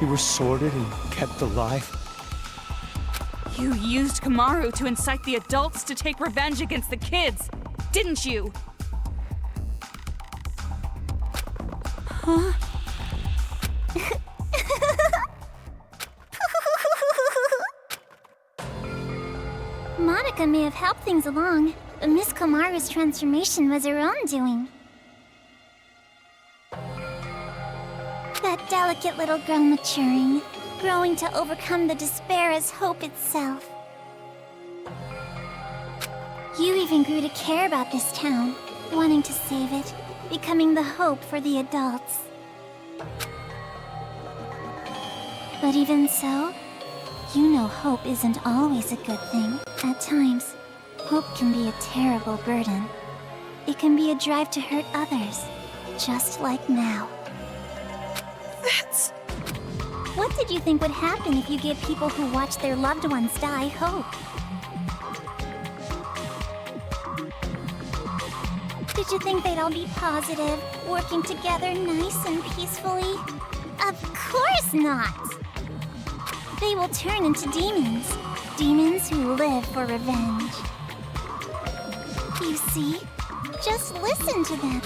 were sorted and kept alive? You used Kamaru to incite the adults to take revenge against the kids, didn't you? Huh? Monica may have helped things along, but Miss Komaru's transformation was her own doing. That delicate little girl maturing, growing to overcome the despair as hope itself. You even grew to care about this town, wanting to save it, becoming the hope for the adults. But even so, you know hope isn't always a good thing. At times, hope can be a terrible burden. It can be a drive to hurt others, just like now. That's... What did you think would happen if you gave people who watch their loved ones die hope? Did you think they'd all be positive, working together nice and peacefully? Of course not! They will turn into demons. Demons who live for revenge. You see? Just listen to them.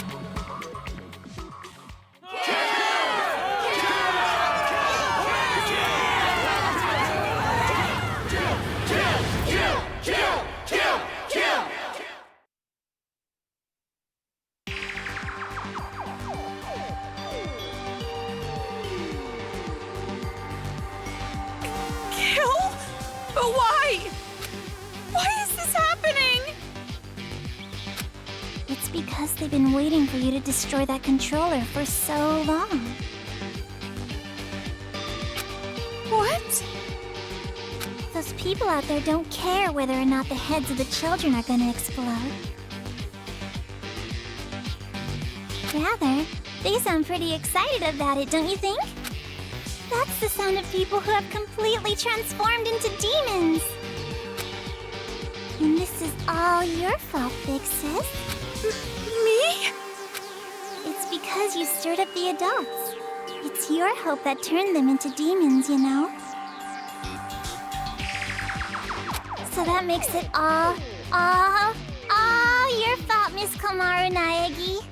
Kill? But why? Why is this happening? It's because they've been waiting for you to destroy that controller for so long. What? Those people out there don't care whether or not the heads of the children are gonna explode. Rather, they sound pretty excited about it, don't you think? That's the sound of people who have completely transformed into demons. And this is all your fault, Big Sis. Me? It's because you stirred up the adults. It's your hope that turned them into demons, you know? So that makes it all your fault, Miss Komaru Naegi.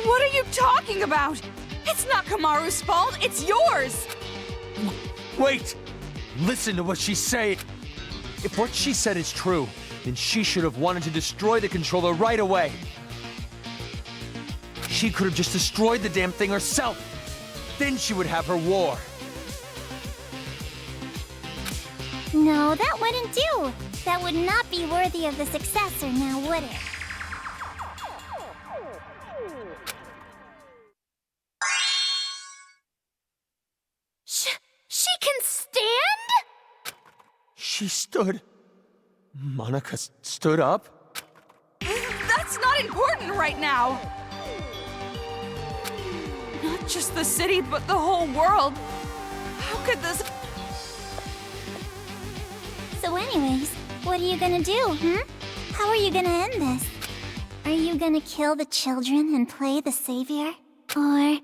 What are you talking about? It's not Kamaru's fault, it's yours! Wait! Listen to what she's saying. If what she said is true, then she should have wanted to destroy the controller right away. She could have just destroyed the damn thing herself. Then she would have her war. No, that wouldn't do. That would not be worthy of the successor, now would it? She can stand? She stood. Monica stood up? That's not important right now! Not just the city, but the whole world. How could this... So anyways, what are you gonna do, How are you gonna end this? Are you gonna kill the children and play the savior? Or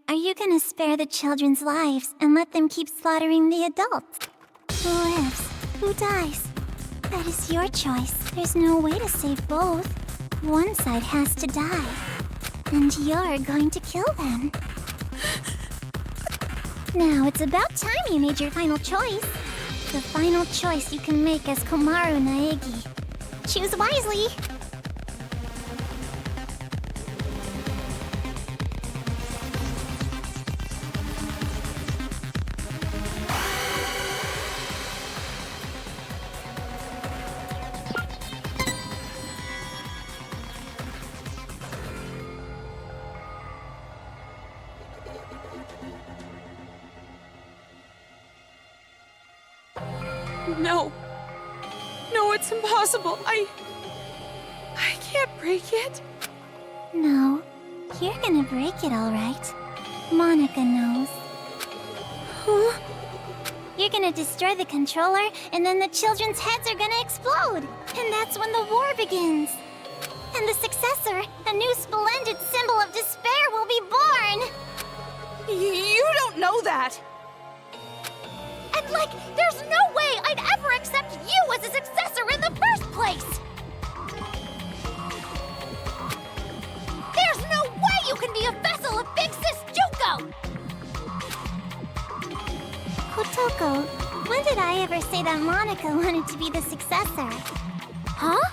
are you gonna spare the children's lives and let them keep slaughtering the adults? Who lives? Who dies? That is your choice. There's no way to save both. One side has to die. And you're going to kill them. Now, it's about time you made your final choice. The final choice you can make as Komaru Naegi. Choose wisely. No. No, it's impossible. I can't break it. No, you're gonna break it all right. Monica knows. Huh? You're gonna destroy the controller, and then the children's heads are gonna explode. And that's when the war begins. And the successor, a new splendid symbol of despair, that. And there's no way I'd ever accept you as a successor in the first place! There's no way you can be a vessel of Big Sis Junko! Kotoko, when did I ever say that Monica wanted to be the successor? Huh?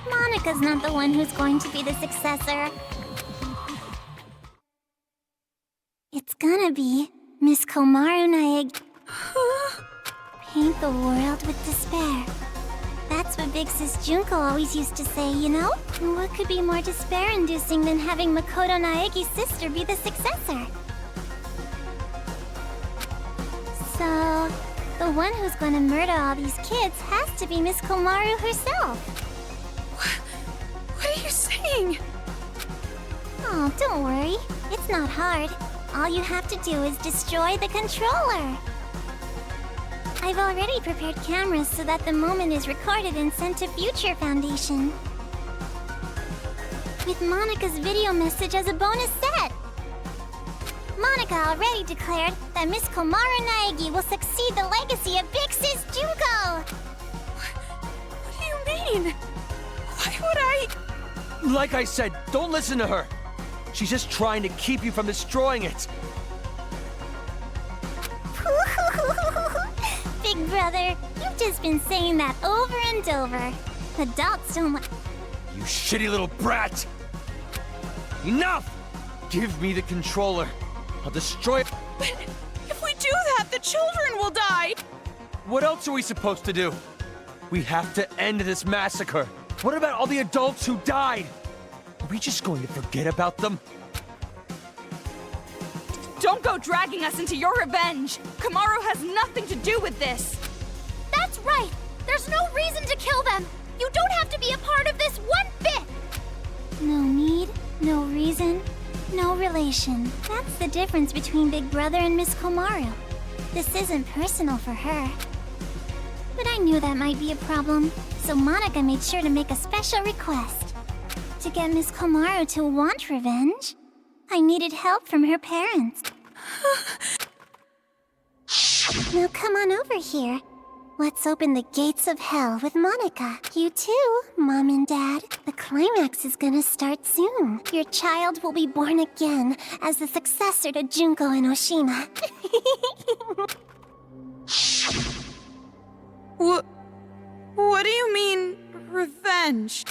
Monica's not the one who's going to be the successor. It's gonna be Miss Komaru Naegi. Paint the world with despair. That's what Big Sis Junko always used to say, you know? What could be more despair-inducing than having Makoto Naegi's sister be the successor? So, the one who's going to murder all these kids has to be Miss Komaru herself. What are you saying? Oh, don't worry. It's not hard. All you have to do is destroy the controller. I've already prepared cameras so that the moment is recorded and sent to Future Foundation. With Monica's video message as a bonus set. Monica already declared that Miss Komaru Naegi will succeed the legacy of Big Sis Junko! What do you mean? Why would I... Like I said, don't listen to her. She's just trying to keep you from destroying it. Big brother, you've just been saying that over and over. Adults don't like... You shitty little brat! Enough! Give me the controller. I'll destroy it. But if we do that, the children will die! What else are we supposed to do? We have to end this massacre. What about all the adults who died? Are we just going to forget about them? Don't go dragging us into your revenge! Komaru has nothing to do with this! That's right! There's no reason to kill them! You don't have to be a part of this one bit! No need, no reason, no relation. That's the difference between Big Brother and Miss Komaru. This isn't personal for her. But I knew that might be a problem, so Monica made sure to make a special request. To get Miss Komaru to want revenge, I needed help from her parents. Now come on over here. Let's open the gates of hell with Monica. You too, Mom and Dad. The climax is gonna start soon. Your child will be born again as the successor to Junko and Oshima. What do you mean, revenge?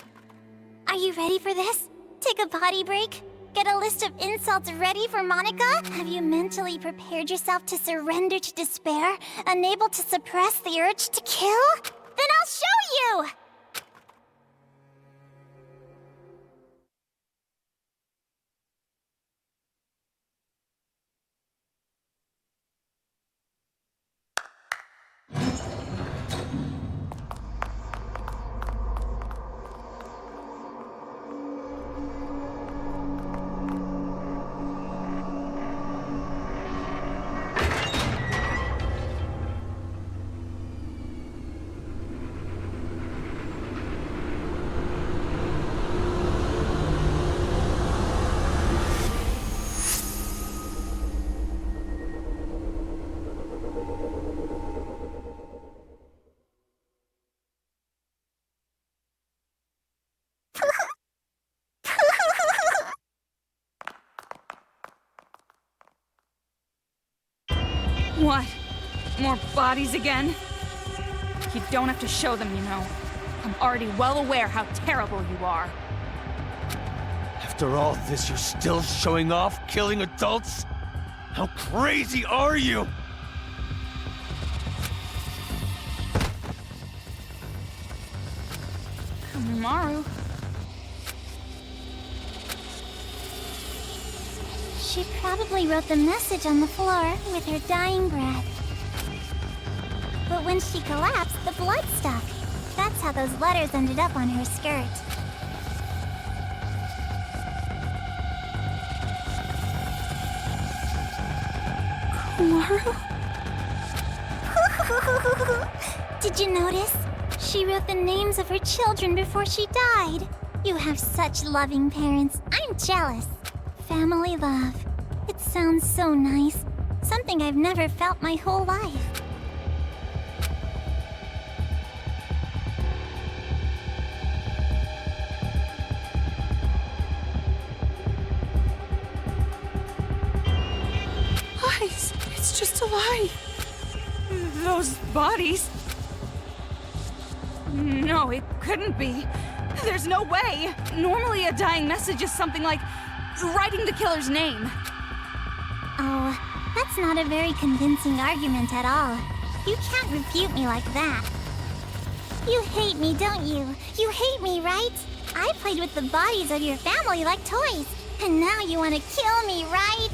Are you ready for this? Take a potty break? Get a list of insults ready for Monica? Have you mentally prepared yourself to surrender to despair, unable to suppress the urge to kill? Then I'll show you! What? More bodies again? You don't have to show them, you know. I'm already well aware how terrible you are. After all this, you're still showing off killing adults? How crazy are you? Komaru. She probably wrote the message on the floor with her dying breath. But when she collapsed, the blood stuck. That's how those letters ended up on her skirt. Komaru? Did you notice? She wrote the names of her children before she died. You have such loving parents. I'm jealous. Family love. It sounds so nice. Something I've never felt my whole life. Lies. It's just a lie. Those bodies. No, it couldn't be. There's no way. Normally, a dying message is something like writing the killer's name. Oh, that's not a very convincing argument at all. You can't refute me like that. You hate me, don't you? You hate me, right? I played with the bodies of your family like toys, and now you want to kill me, right?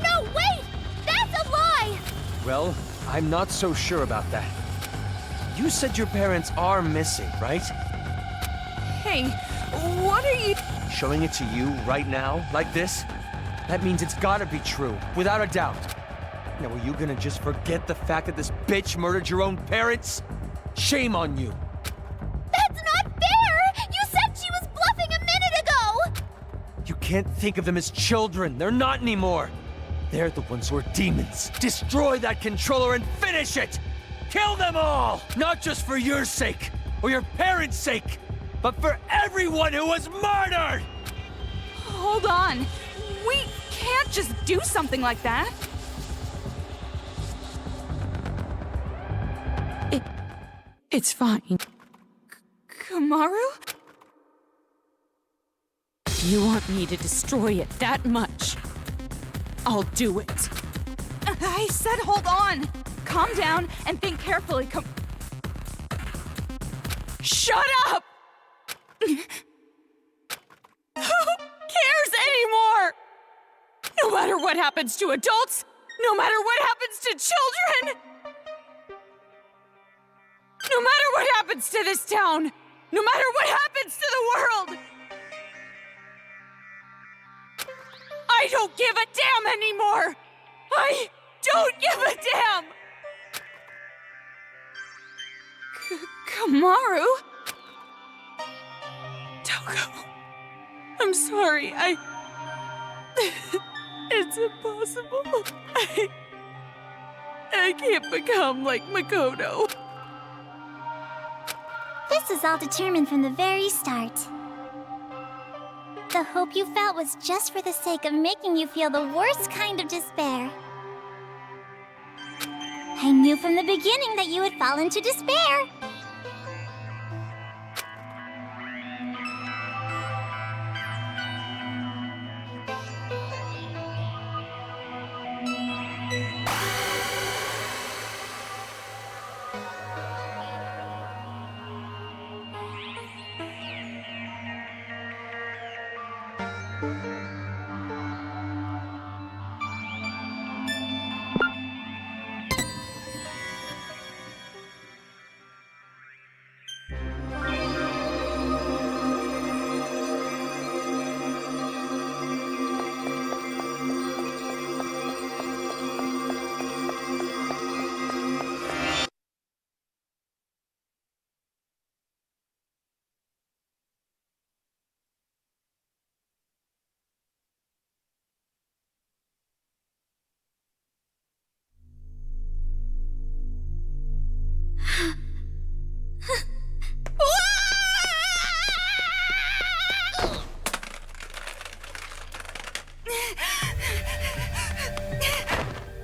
No, wait! That's a lie! Well, I'm not so sure about that. You said your parents are missing, right? Hey, what are you... Showing it to you right now, like this? That means it's gotta be true, without a doubt. Now, are you gonna just forget the fact that this bitch murdered your own parents? Shame on you. That's not fair! You said she was bluffing a minute ago! You can't think of them as children. They're not anymore. They're the ones who are demons. Destroy that controller and finish it! Kill them all! Not just for your sake, or your parents' sake, but for everyone who was murdered! Hold on. We can't just do something like that. It's fine. Kamaru? You want me to destroy it that much? I'll do it. I said hold on. Calm down and think carefully. Shut up! Who cares anymore? No matter what happens to adults, no matter what happens to children, no matter what happens to this town, no matter what happens to the world, I don't give a damn anymore! I don't give a damn! Kamaru? Toko, I'm sorry, it's impossible. I can't become like Makoto. This is all determined from the very start. The hope you felt was just for the sake of making you feel the worst kind of despair. I knew from the beginning that you would fall into despair.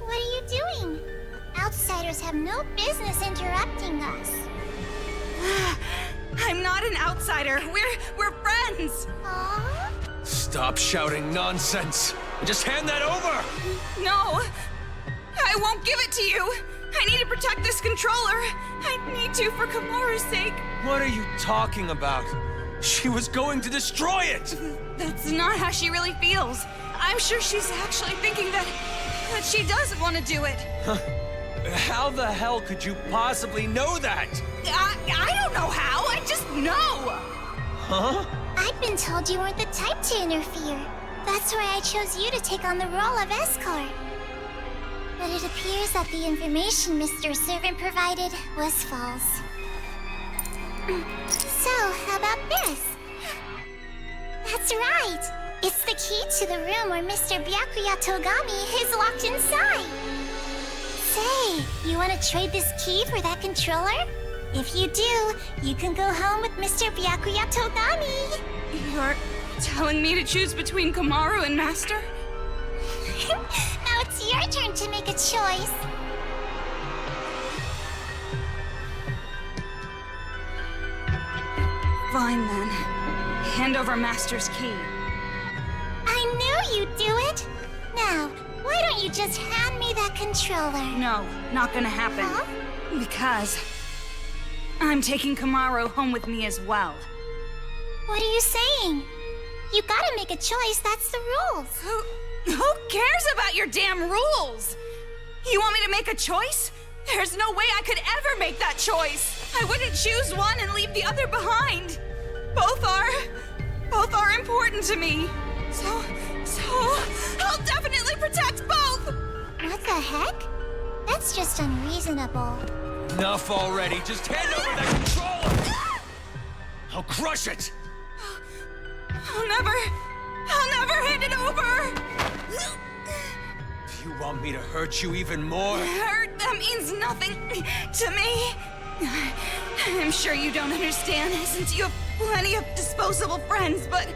What are you doing? Outsiders have no business interrupting us. I'm not an outsider. We're friends. Aww. Stop shouting nonsense and just hand that over! No, I won't give it to you. I need to protect this controller. I need to for Kamaru's sake. What are you talking about? She was going to destroy it! That's not how she really feels. I'm sure she's actually thinking that she doesn't want to do it. How the hell could you possibly know that? I don't know how. I just know. Huh? I've been told you weren't the type to interfere. That's why I chose you to take on the role of escort. But it appears that the information Mr. Servant provided was false. So, how about this? That's right! It's the key to the room where Mr. Byakuya Togami is locked inside. Say, you want to trade this key for that controller? If you do, you can go home with Mr. Byakuya Togami. You're telling me to choose between Kamaru and Master? Now it's your turn to make a choice. Fine then. Hand over Master's key. I knew you'd do it. Now, why don't you just hand me that controller? No, not gonna happen. Huh? Because I'm taking Kamaru home with me as well. What are you saying? You gotta make a choice, that's the rules. Who cares about your damn rules? You want me to make a choice? There's no way I could ever make that choice. I wouldn't choose one and leave the other behind. Both are important to me. So I'll definitely protect both. What the heck? That's just unreasonable. Enough already. Just hand over that controller! I'll crush it! I'll never hand it over. Do you want me to hurt you even more? Hurt, that means nothing to me. I'm sure you don't understand since you have plenty of disposable friends, but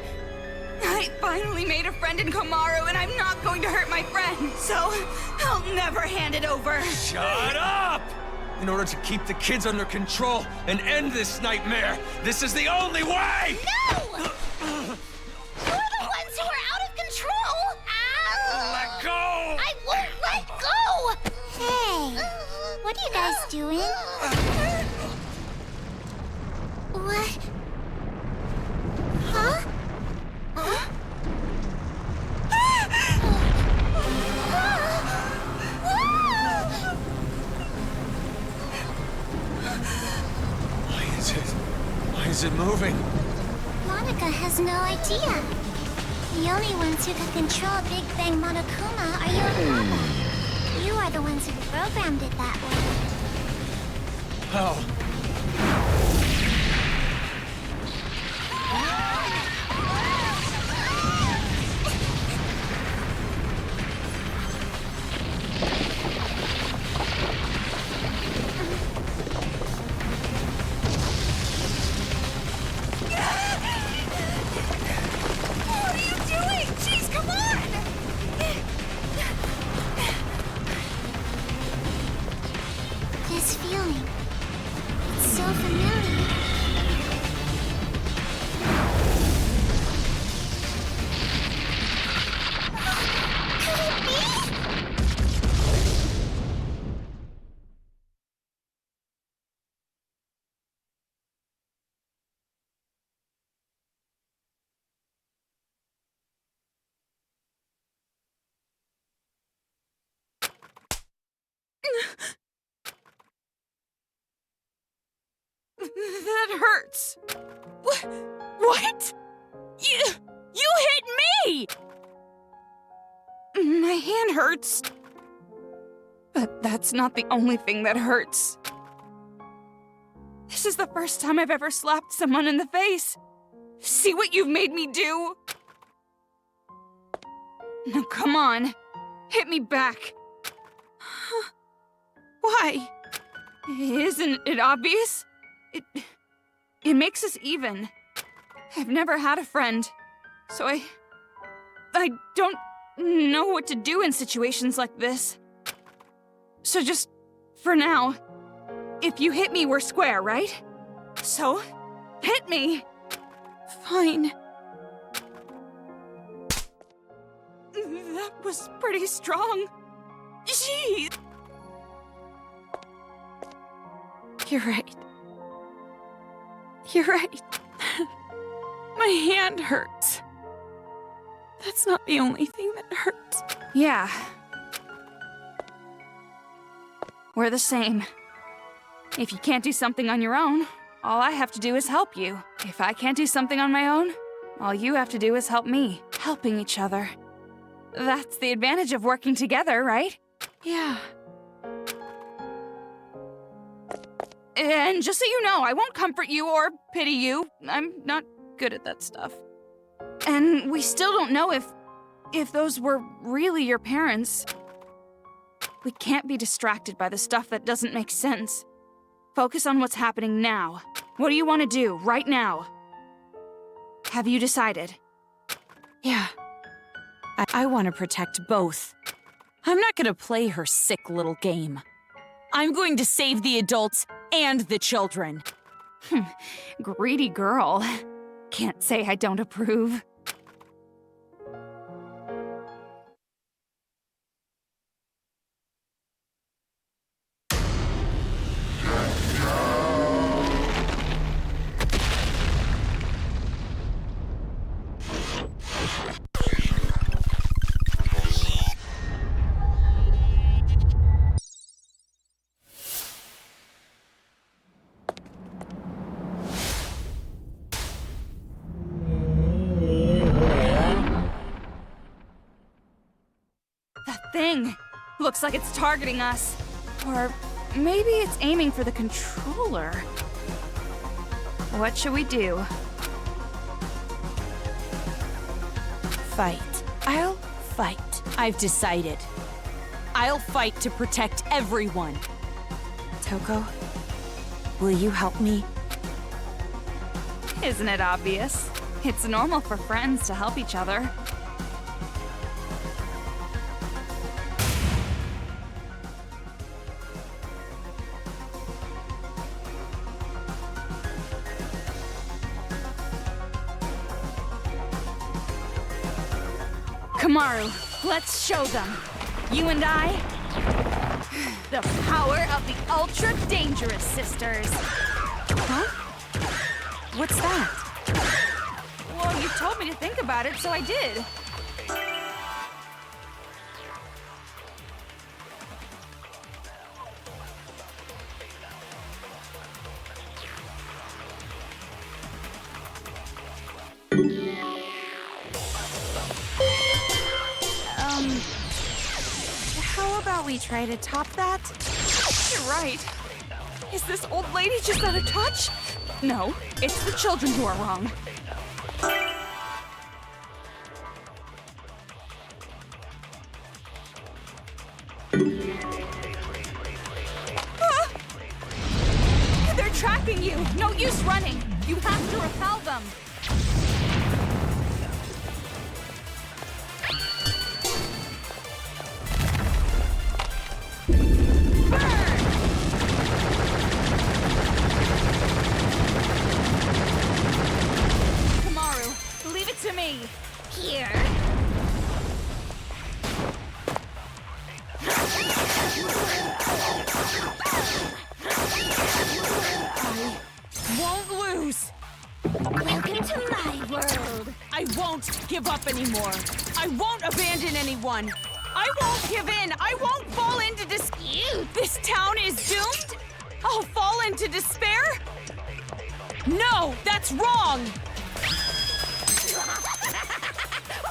I finally made a friend in Kamaru and I'm not going to hurt my friend, so I'll never hand it over. Shut up! In order to keep the kids under control and end this nightmare, this is the only way! No! You're the ones who are out of control! Ow! Let go! I won't let go! Hey, what are you guys doing? What? Huh? Why is it moving? Monica has no idea. The only ones who can control Big Bang Monokuma are you and Papa. You are the ones who programmed it that way. Oh. What are you doing? Jeez, come on! This feeling. It's so familiar. Could it be? That hurts. What? You hit me! My hand hurts. But that's not the only thing that hurts. This is the first time I've ever slapped someone in the face. See what you've made me do? Now come on. Hit me back. Why? Isn't it obvious? It makes us even. I've never had a friend, so I don't know what to do in situations like this. So just, for now, if you hit me, we're square, right? So, hit me! Fine. That was pretty strong. Jeez! You're right. You're right. My hand hurts. That's not the only thing that hurts. Yeah. We're the same. If you can't do something on your own, all I have to do is help you. If I can't do something on my own, all you have to do is help me. Helping each other. That's the advantage of working together, right? Yeah. And just so you know, I won't comfort you or pity you. I'm not good at that stuff. And we still don't know if those were really your parents. We can't be distracted by the stuff that doesn't make sense. Focus on what's happening now. What do you want to do right now? Have you decided? Yeah. I want to protect both. I'm not gonna play her sick little game. I'm going to save the adults and the children. Greedy girl. Can't say I don't approve. Thing. Looks like it's targeting us. Or maybe it's aiming for the controller. What should we do? Fight. I'll fight. I've decided. I'll fight to protect everyone. Toko, will you help me? Isn't it obvious? It's normal for friends to help each other. Kamaru, let's show them. You and I, the power of the Ultra Dangerous Sisters. Huh? What's that? Well, you told me to think about it, so I did. How about we try to top that? You're right. Is this old lady just out of touch? No, it's the children who are wrong. Ah! They're tracking you! No use running! You have to repel them! To me. Here. I won't lose. Welcome to my world. I won't give up anymore. I won't abandon anyone. I won't give in. I won't fall into dispute. This town is doomed? I'll fall into despair? No, that's wrong.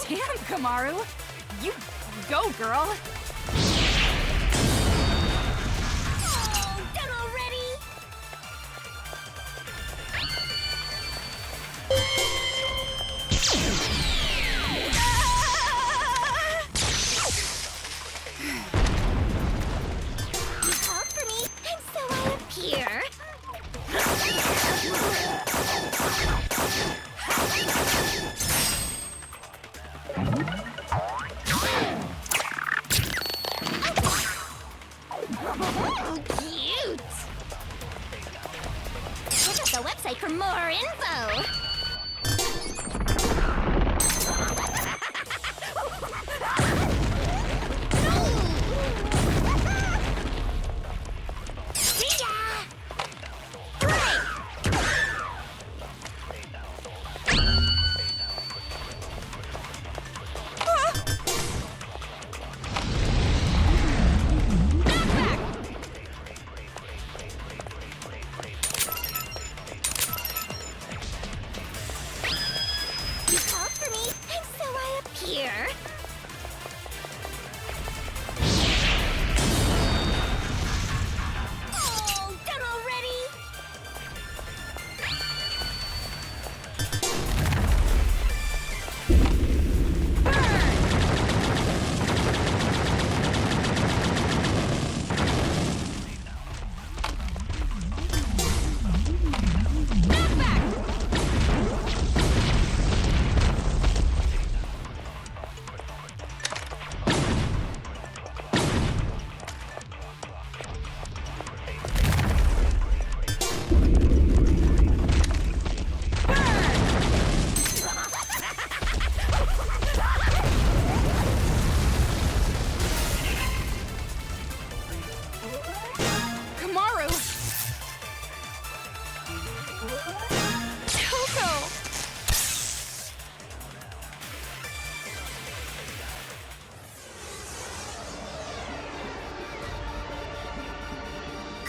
Damn, Kamaru. You go, girl. Oh, done already? You called for me, and so I appear. Oh, cute! Check out the website for more info. See ya! Break!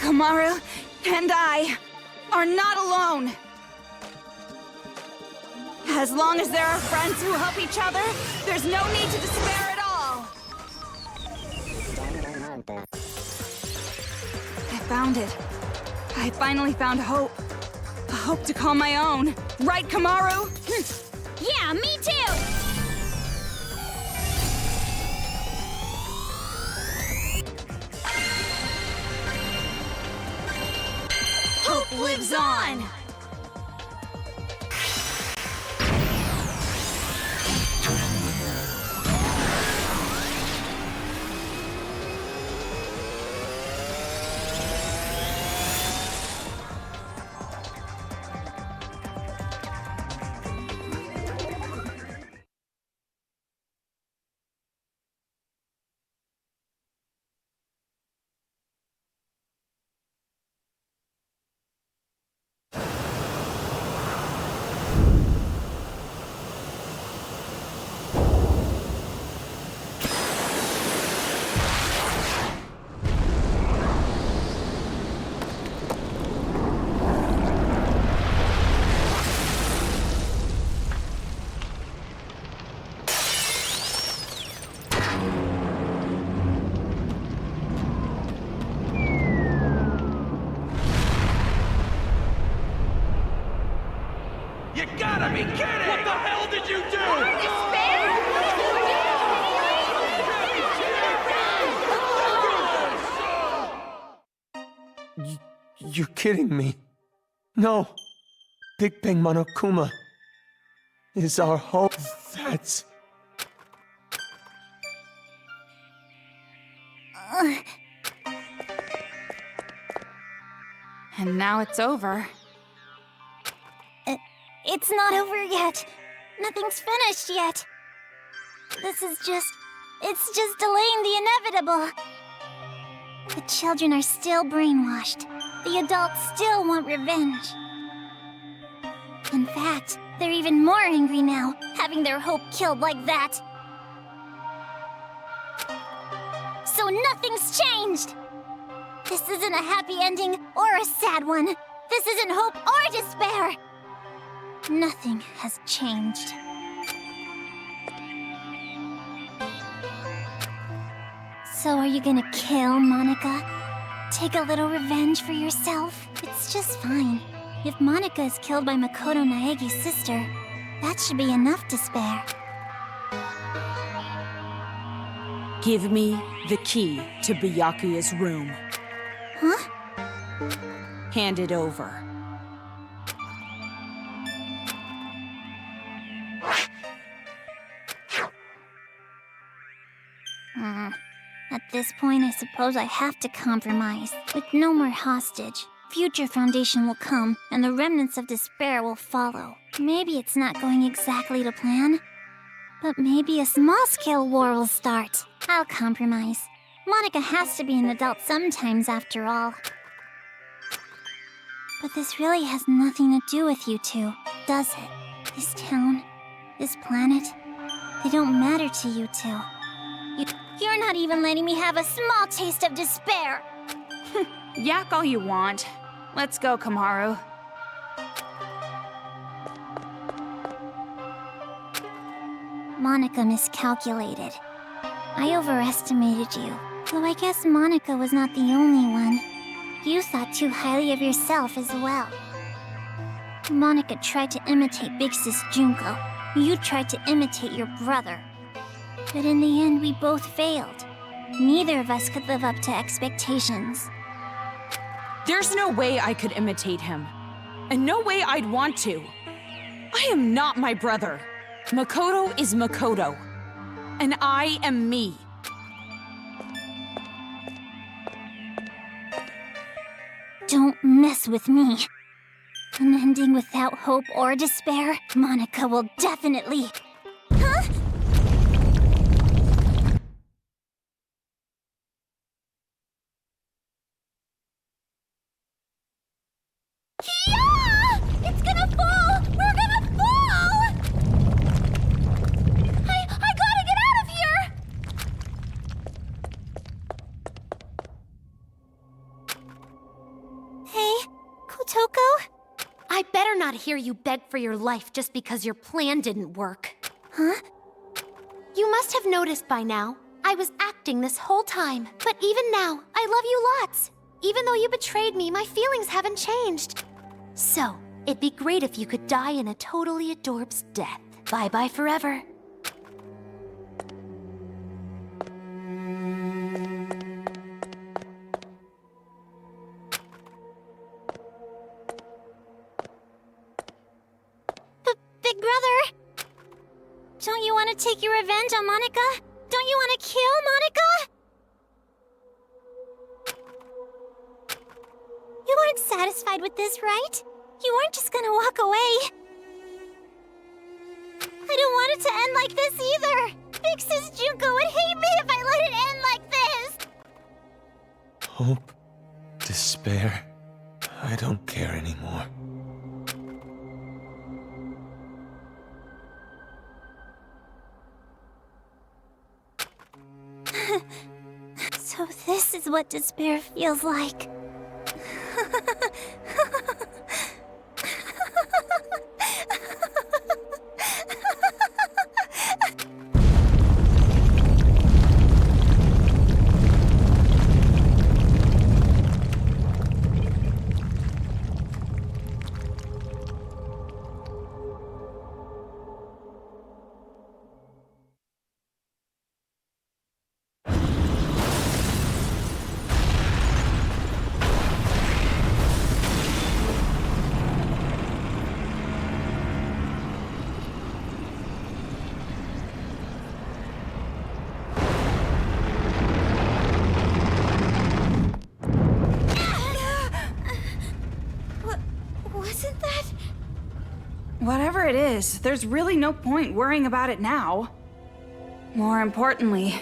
Komaru and I are not alone. As long as there are friends who help each other, there's no need to despair at all. I found it. I finally found hope. A hope to call my own. Right, Komaru? Yeah, me too! Hope lives on! You gotta be kidding! What the hell did you do? You're kidding me. No. Big Bang Monokuma is our home. That's... And now it's over. It's not over yet. Nothing's finished yet. It's just delaying the inevitable. The children are still brainwashed. The adults still want revenge. In fact, they're even more angry now, having their hope killed like that. So nothing's changed! This isn't a happy ending or a sad one. This isn't hope or despair. Nothing has changed. So are you gonna kill Monica? Take a little revenge for yourself? It's just fine. If Monica is killed by Makoto Naegi's sister, that should be enough to spare. Give me the key to Byakuya's room. Huh? Hand it over. At this point, I suppose I have to compromise. With no more hostage, future foundation will come, and the remnants of despair will follow. Maybe it's not going exactly to plan, but maybe a small-scale war will start. I'll compromise. Monica has to be an adult sometimes, after all. But this really has nothing to do with you two, does it? This town, this planet, they don't matter to you two. You're not even letting me have a small taste of despair! Yak all you want. Let's go, Komaru. Monica miscalculated. I overestimated you. Though I guess Monica was not the only one. You thought too highly of yourself as well. Monica tried to imitate Big Sis Junko. You tried to imitate your brother. But in the end, we both failed. Neither of us could live up to expectations. There's no way I could imitate him. And no way I'd want to. I am not my brother. Makoto is Makoto. And I am me. Don't mess with me. An ending without hope or despair, Monica will definitely... Huh? Yeah! It's gonna fall! We're gonna fall! I gotta get out of here! Toko? I better not hear you beg for your life just because your plan didn't work. Huh? You must have noticed by now, I was acting this whole time. But even now, I love you lots. Even though you betrayed me, my feelings haven't changed. So, it'd be great if you could die in a totally adorbs death. Bye-bye forever. Big brother! Don't you want to take your revenge on Monica? Don't you want to kill Monica? You weren't satisfied with this, right? You weren't just gonna walk away. I don't want it to end like this either. Big Sis Junko would hate me if I let it end like this. Hope, despair. I don't care anymore. So this is what despair feels like. Wasn't that? Whatever it is, there's really no point worrying about it now. More importantly,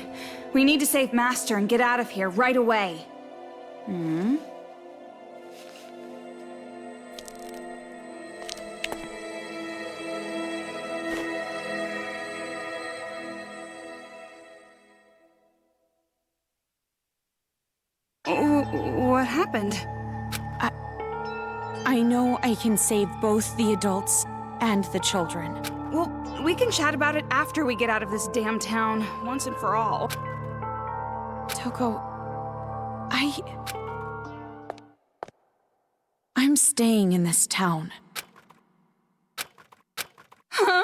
we need to save Master and get out of here right away. Hmm? What happened? I know I can save both the adults and the children. Well, we can chat about it after we get out of this damn town, once and for all. Toko, I'm staying in this town. Huh?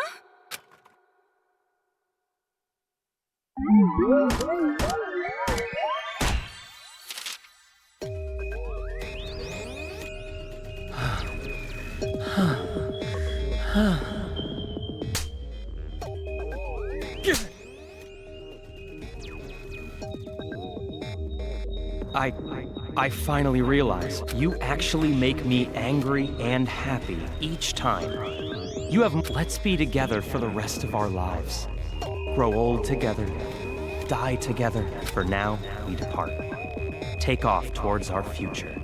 I finally realize you actually make me angry and happy each time. You have. Let's be together for the rest of our lives. Grow old together, die together. For now, we depart. Take off towards our future.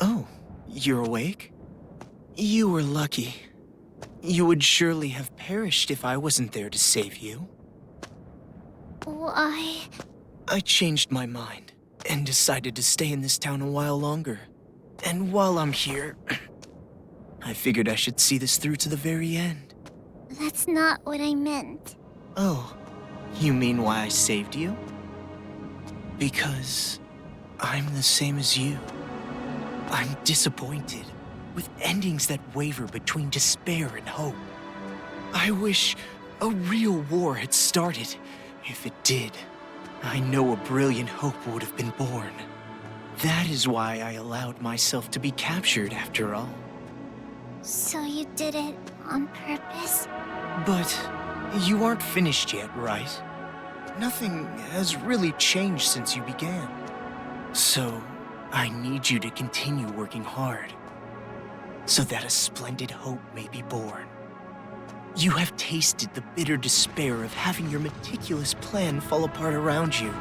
Oh, you're awake? You were lucky. You would surely have perished if I wasn't there to save you. Why? I changed my mind and decided to stay in this town a while longer. And while I'm here, I figured I should see this through to the very end. That's not what I meant. Oh, you mean why I saved you? Because I'm the same as you. I'm disappointed, with endings that waver between despair and hope. I wish a real war had started. If it did, I know a brilliant hope would have been born. That is why I allowed myself to be captured after all. So you did it on purpose? But you aren't finished yet, right? Nothing has really changed since you began. So, I need you to continue working hard, so that a splendid hope may be born. You have tasted the bitter despair of having your meticulous plan fall apart around you,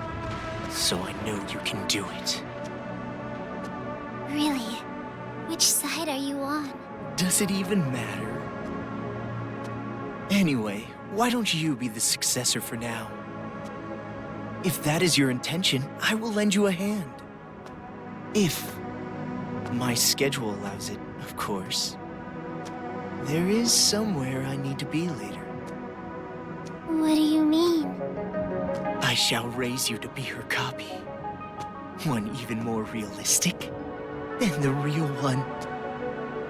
so I know you can do it. Really? Which side are you on? Does it even matter? Anyway, why don't you be the successor for now? If that is your intention, I will lend you a hand. If my schedule allows it, of course. There is somewhere I need to be later. What do you mean? I shall raise you to be her copy. One even more realistic than the real one.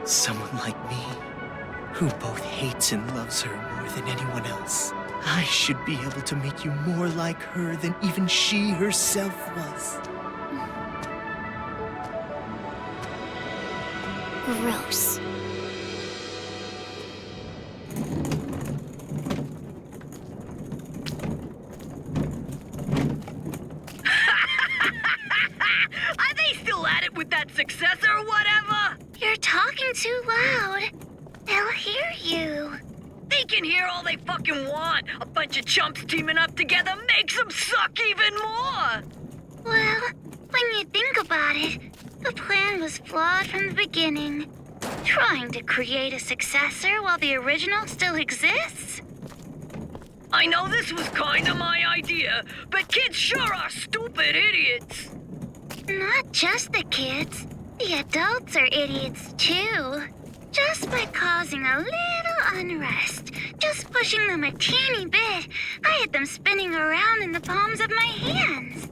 Someone like me, who both hates and loves her more than anyone else. I should be able to make you more like her than even she herself was. Gross. Are they still at it with that successor or whatever? You're talking too loud. They'll hear you. They can hear all they fucking want. A bunch of chumps teaming up together makes them suck even more. Well, when you think about it, the plan was flawed from the beginning. Trying to create a successor while the original still exists? I know this was kinda my idea, but kids sure are stupid idiots. Not just the kids. The adults are idiots too. Just by causing a little unrest, just pushing them a teeny bit, I had them spinning around in the palms of my hands.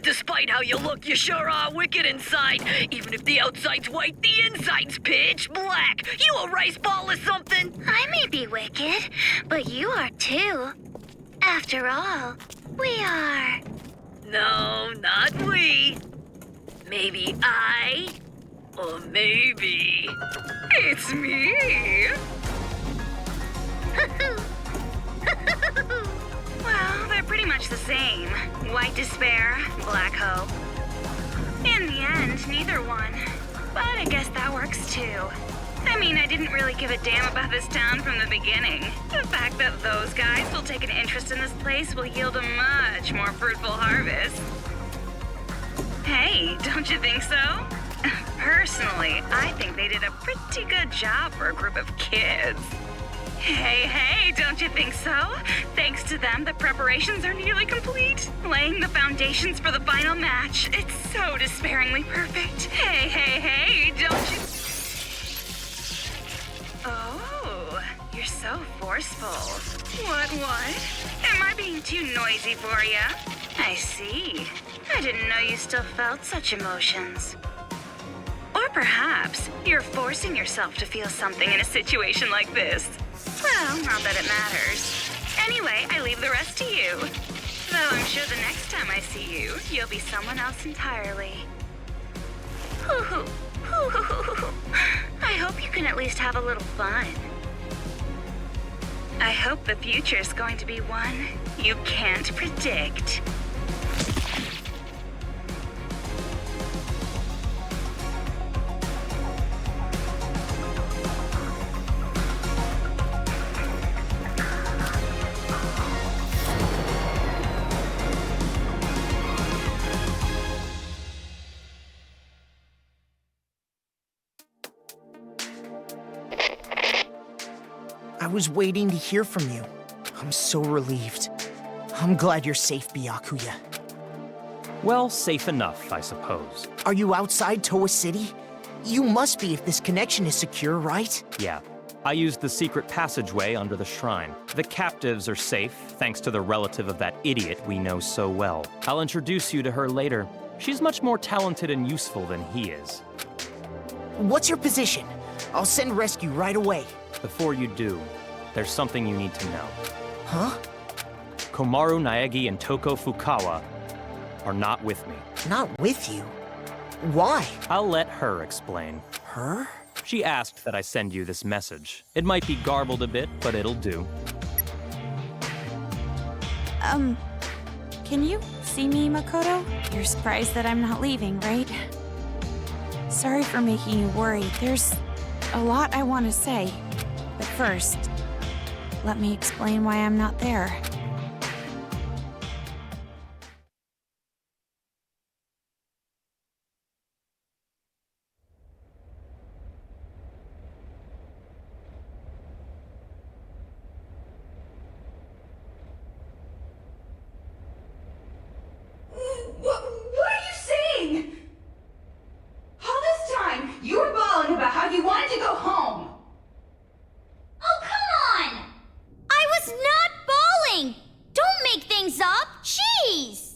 Despite how you look, you sure are wicked inside. Even if the outside's white, the inside's pitch black. You a rice ball or something? I may be wicked, but you are too. After all, we are. No, not we. Maybe I, or maybe it's me. Well, they're pretty much the same. White despair, black hope. In the end, neither one. But I guess that works too. I mean, I didn't really give a damn about this town from the beginning. The fact that those guys will take an interest in this place will yield a much more fruitful harvest. Hey, don't you think so? Personally, I think they did a pretty good job for a group of kids. Hey, don't you think so? Thanks to them, the preparations are nearly complete. Laying the foundations for the final match. It's so despairingly perfect. Hey, don't you... Oh, you're so forceful. What? Am I being too noisy for you? I see. I didn't know you still felt such emotions. Or perhaps you're forcing yourself to feel something in a situation like this. Well, not that it matters. Anyway, I leave the rest to you. Though I'm sure the next time I see you, you'll be someone else entirely. Hoo-hoo. I hope you can at least have a little fun. I hope the future's going to be one you can't predict. I was waiting to hear from you. I'm so relieved. I'm glad you're safe, Byakuya. Well, safe enough, I suppose. Are you outside Towa City? You must be if this connection is secure, right? Yeah. I used the secret passageway under the shrine. The captives are safe, thanks to the relative of that idiot we know so well. I'll introduce you to her later. She's much more talented and useful than he is. What's your position? I'll send rescue right away. Before you do, there's something you need to know. Huh? Komaru Naegi and Toko Fukawa are not with me. Not with you? Why? I'll let her explain. Her? She asked that I send you this message. It might be garbled a bit, but it'll do. Can you see me, Makoto? You're surprised that I'm not leaving, right? Sorry for making you worry. There's a lot I want to say. But first, let me explain why I'm not there. What are you saying? All this time, you were bawling about how you wanted to go home. Oh, come on! I was not bawling! Don't make things up! Jeez!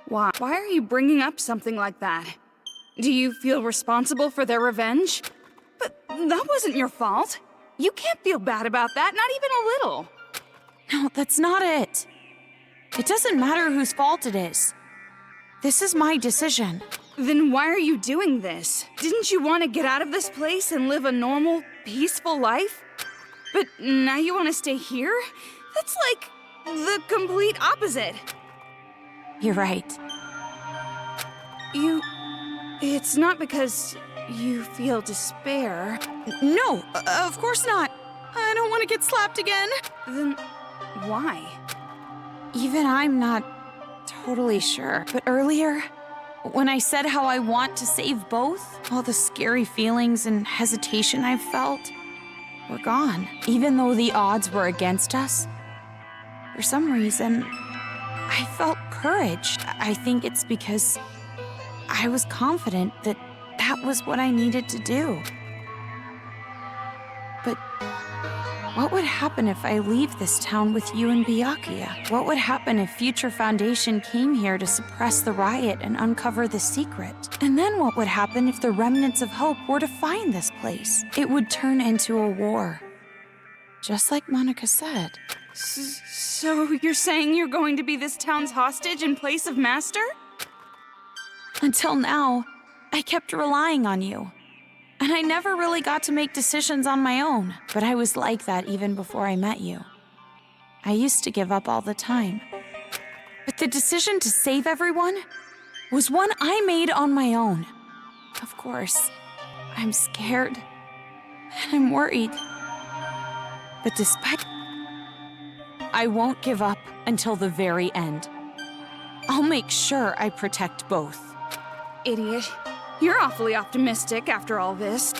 Why are you bringing up something like that? Do you feel responsible for their revenge? But that wasn't your fault. You can't feel bad about that, not even a little. No, that's not it. It doesn't matter whose fault it is. This is my decision. Then why are you doing this? Didn't you want to get out of this place and live a normal, peaceful life? But now you want to stay here? That's like the complete opposite. You're right. It's not because you feel despair. No, of course not. I don't want to get slapped again. Then why? Even I'm not totally sure. But earlier, when I said how I want to save both, all the scary feelings and hesitation I've felt were gone. Even though the odds were against us, for some reason, I felt courage. I think it's because I was confident that that was what I needed to do. But what would happen if I leave this town with you and Byakuya? What would happen if Future Foundation came here to suppress the riot and uncover the secret? And then what would happen if the remnants of hope were to find this place? It would turn into a war. Just like Monica said. So you're saying you're going to be this town's hostage in place of Master? Until now, I kept relying on you. And I never really got to make decisions on my own. But I was like that even before I met you. I used to give up all the time. But the decision to save everyone was one I made on my own. Of course, I'm scared. And I'm worried. But despite... I won't give up until the very end. I'll make sure I protect both. Idiot. You're awfully optimistic after all this.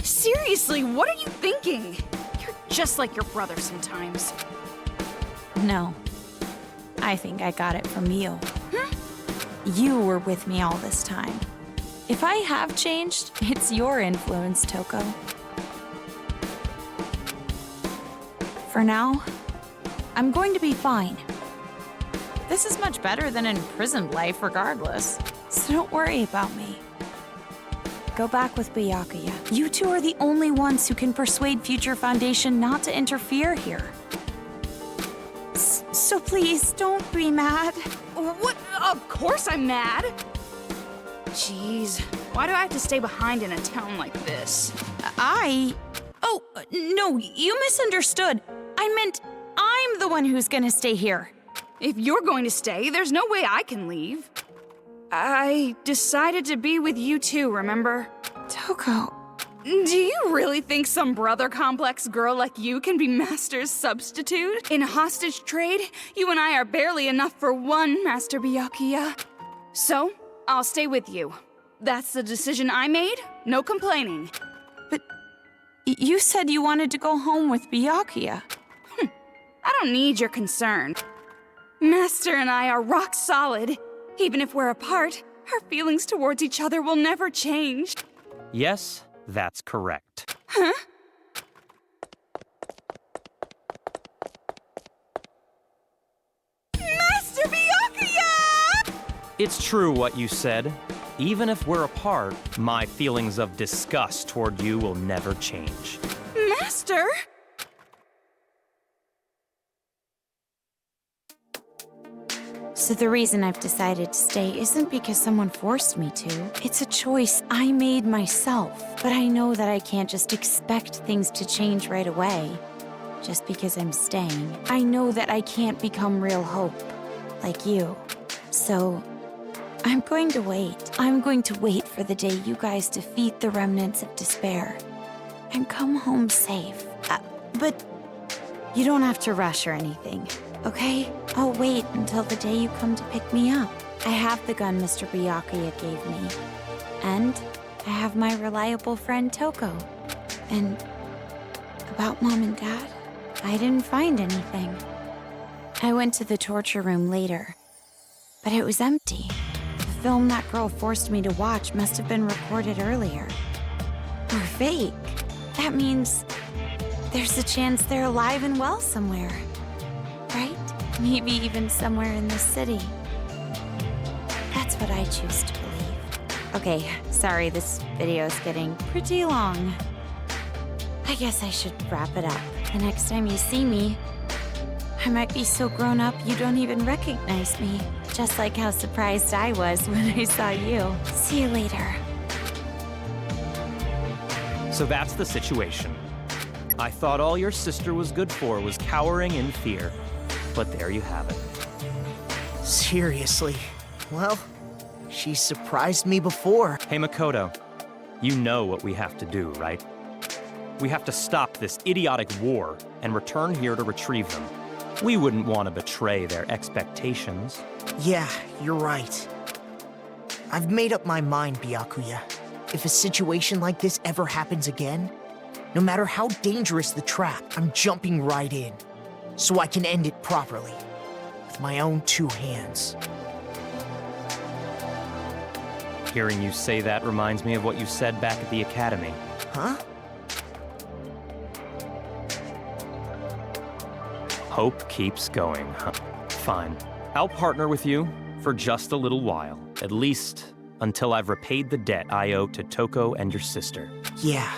Seriously, what are you thinking? You're just like your brother sometimes. No. I think I got it from you. You were with me all this time. If I have changed, it's your influence, Toko. For now, I'm going to be fine. This is much better than imprisoned life regardless, so don't worry about me. Go back with Byakuya. You two are the only ones who can persuade Future Foundation not to interfere here. So please, don't be mad. What? Of course I'm mad! Jeez, why do I have to stay behind in a town like this? Oh, no, you misunderstood. I meant I'm the one who's gonna stay here. If you're going to stay, there's no way I can leave. I decided to be with you too, remember? Toko. Do you really think some brother complex girl like you can be Master's substitute? In a hostage trade, you and I are barely enough for one, Master Byakuya. So, I'll stay with you. That's the decision I made, no complaining. But you said you wanted to go home with Byakuya. I don't need your concern. Master and I are rock solid. Even if we're apart, Our feelings towards each other will never change. Yes, that's correct. Huh? Master Byakuya! It's true what you said. Even if we're apart, my feelings of disgust toward you will never change. Master? So the reason I've decided to stay isn't because someone forced me to. It's a choice I made myself. But I know that I can't just expect things to change right away. Just because I'm staying. I know that I can't become real Hope. Like you. So, I'm going to wait. I'm going to wait for the day you guys defeat the remnants of despair. And come home safe. But you don't have to rush or anything. Okay? I'll wait until the day you come to pick me up. I have the gun Mr. Byakuya gave me. And I have my reliable friend Toko. And about Mom and Dad, I didn't find anything. I went to the torture room later, but it was empty. The film that girl forced me to watch must have been recorded earlier. Or fake. That means there's a chance they're alive and well somewhere. Right? Maybe even somewhere in this city. That's what I choose to believe. Okay, sorry, this video is getting pretty long. I guess I should wrap it up. The next time you see me, I might be so grown up you don't even recognize me. Just like how surprised I was when I saw you. See you later. So that's the situation. I thought all your sister was good for was cowering in fear. But there you have it. Seriously. Well, she surprised me before. Hey, Makoto, you know what we have to do, right? We have to stop this idiotic war and return here to retrieve them. We wouldn't want to betray their expectations. Yeah, you're right. I've made up my mind, Byakuya. If a situation like this ever happens again, no matter how dangerous the trap, I'm jumping right in. So I can end it properly. With my own two hands. Hearing you say that reminds me of what you said back at the academy. Huh? Hope keeps going, huh? Fine. I'll partner with you for just a little while. At least until I've repaid the debt I owe to Toko and your sister. Yeah.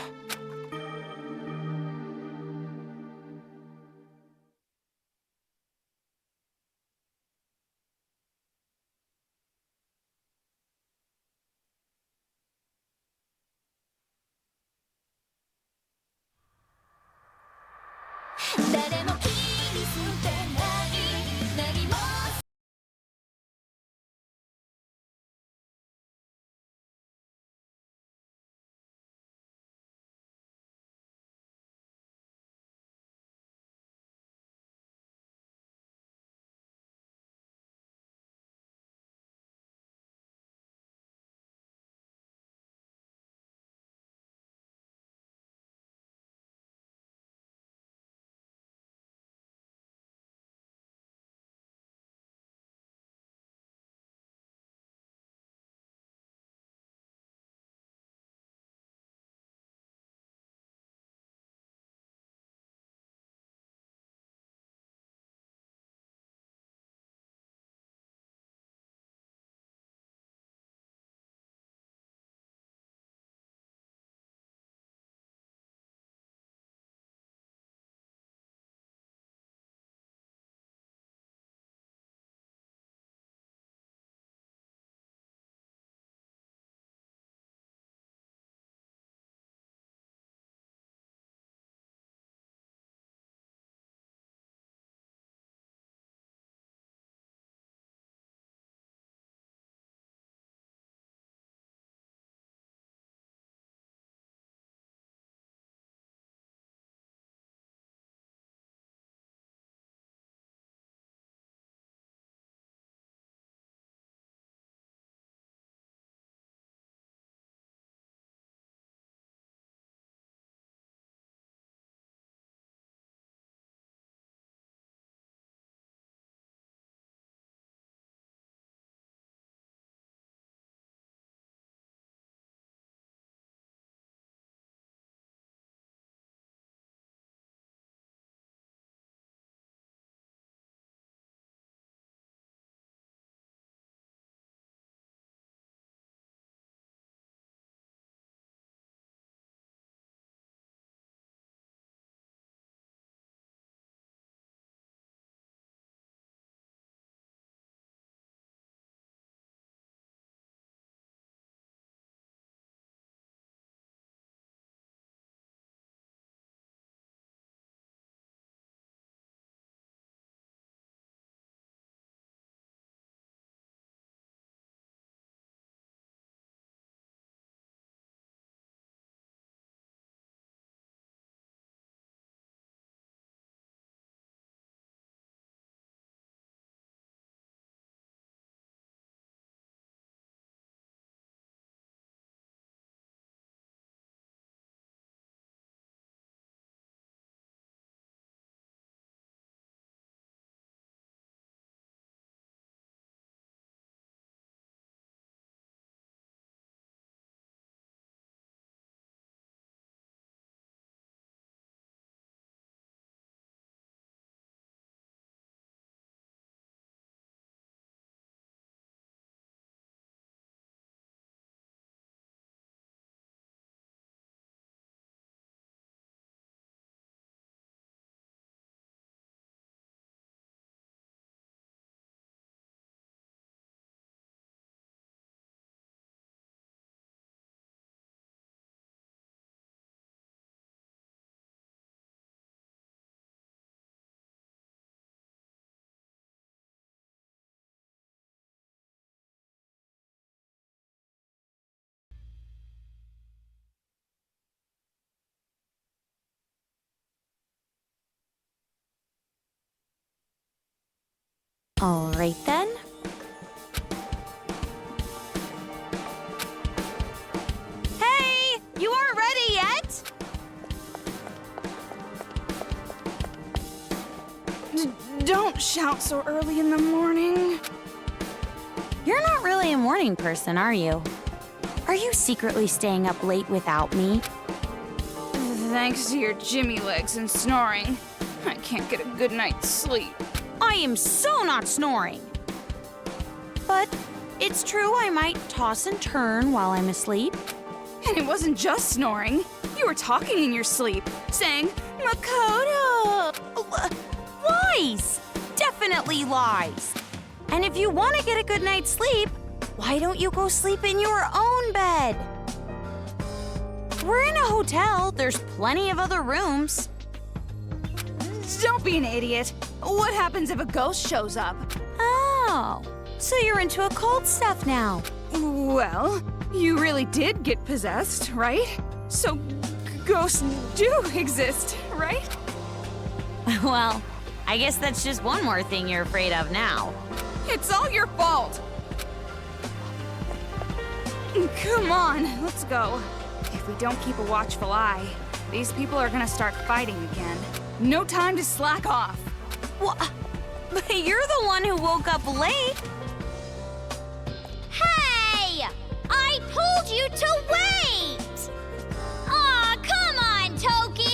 All right then. Hey! You aren't ready yet? Don't shout so early in the morning. You're not really a morning person, are you? Are you secretly staying up late without me? Thanks to your Jimmy legs and snoring, I can't get a good night's sleep. I am so not snoring. But it's true I might toss and turn while I'm asleep. And it wasn't just snoring. You were talking in your sleep, saying, Makoto! Lies! Definitely lies. And if you want to get a good night's sleep, why don't you go sleep in your own bed? We're in a hotel. There's plenty of other rooms. Don't be an idiot. What happens if a ghost shows up? Oh, so you're into occult stuff now. Well, you really did get possessed, right? So ghosts do exist, right? Well, I guess that's just one more thing you're afraid of now. It's all your fault. Come on, let's go. If we don't keep a watchful eye, these people are gonna start fighting again. No time to slack off. What? But you're the one who woke up late. Hey! I told you to wait! Aw, come on, Toki!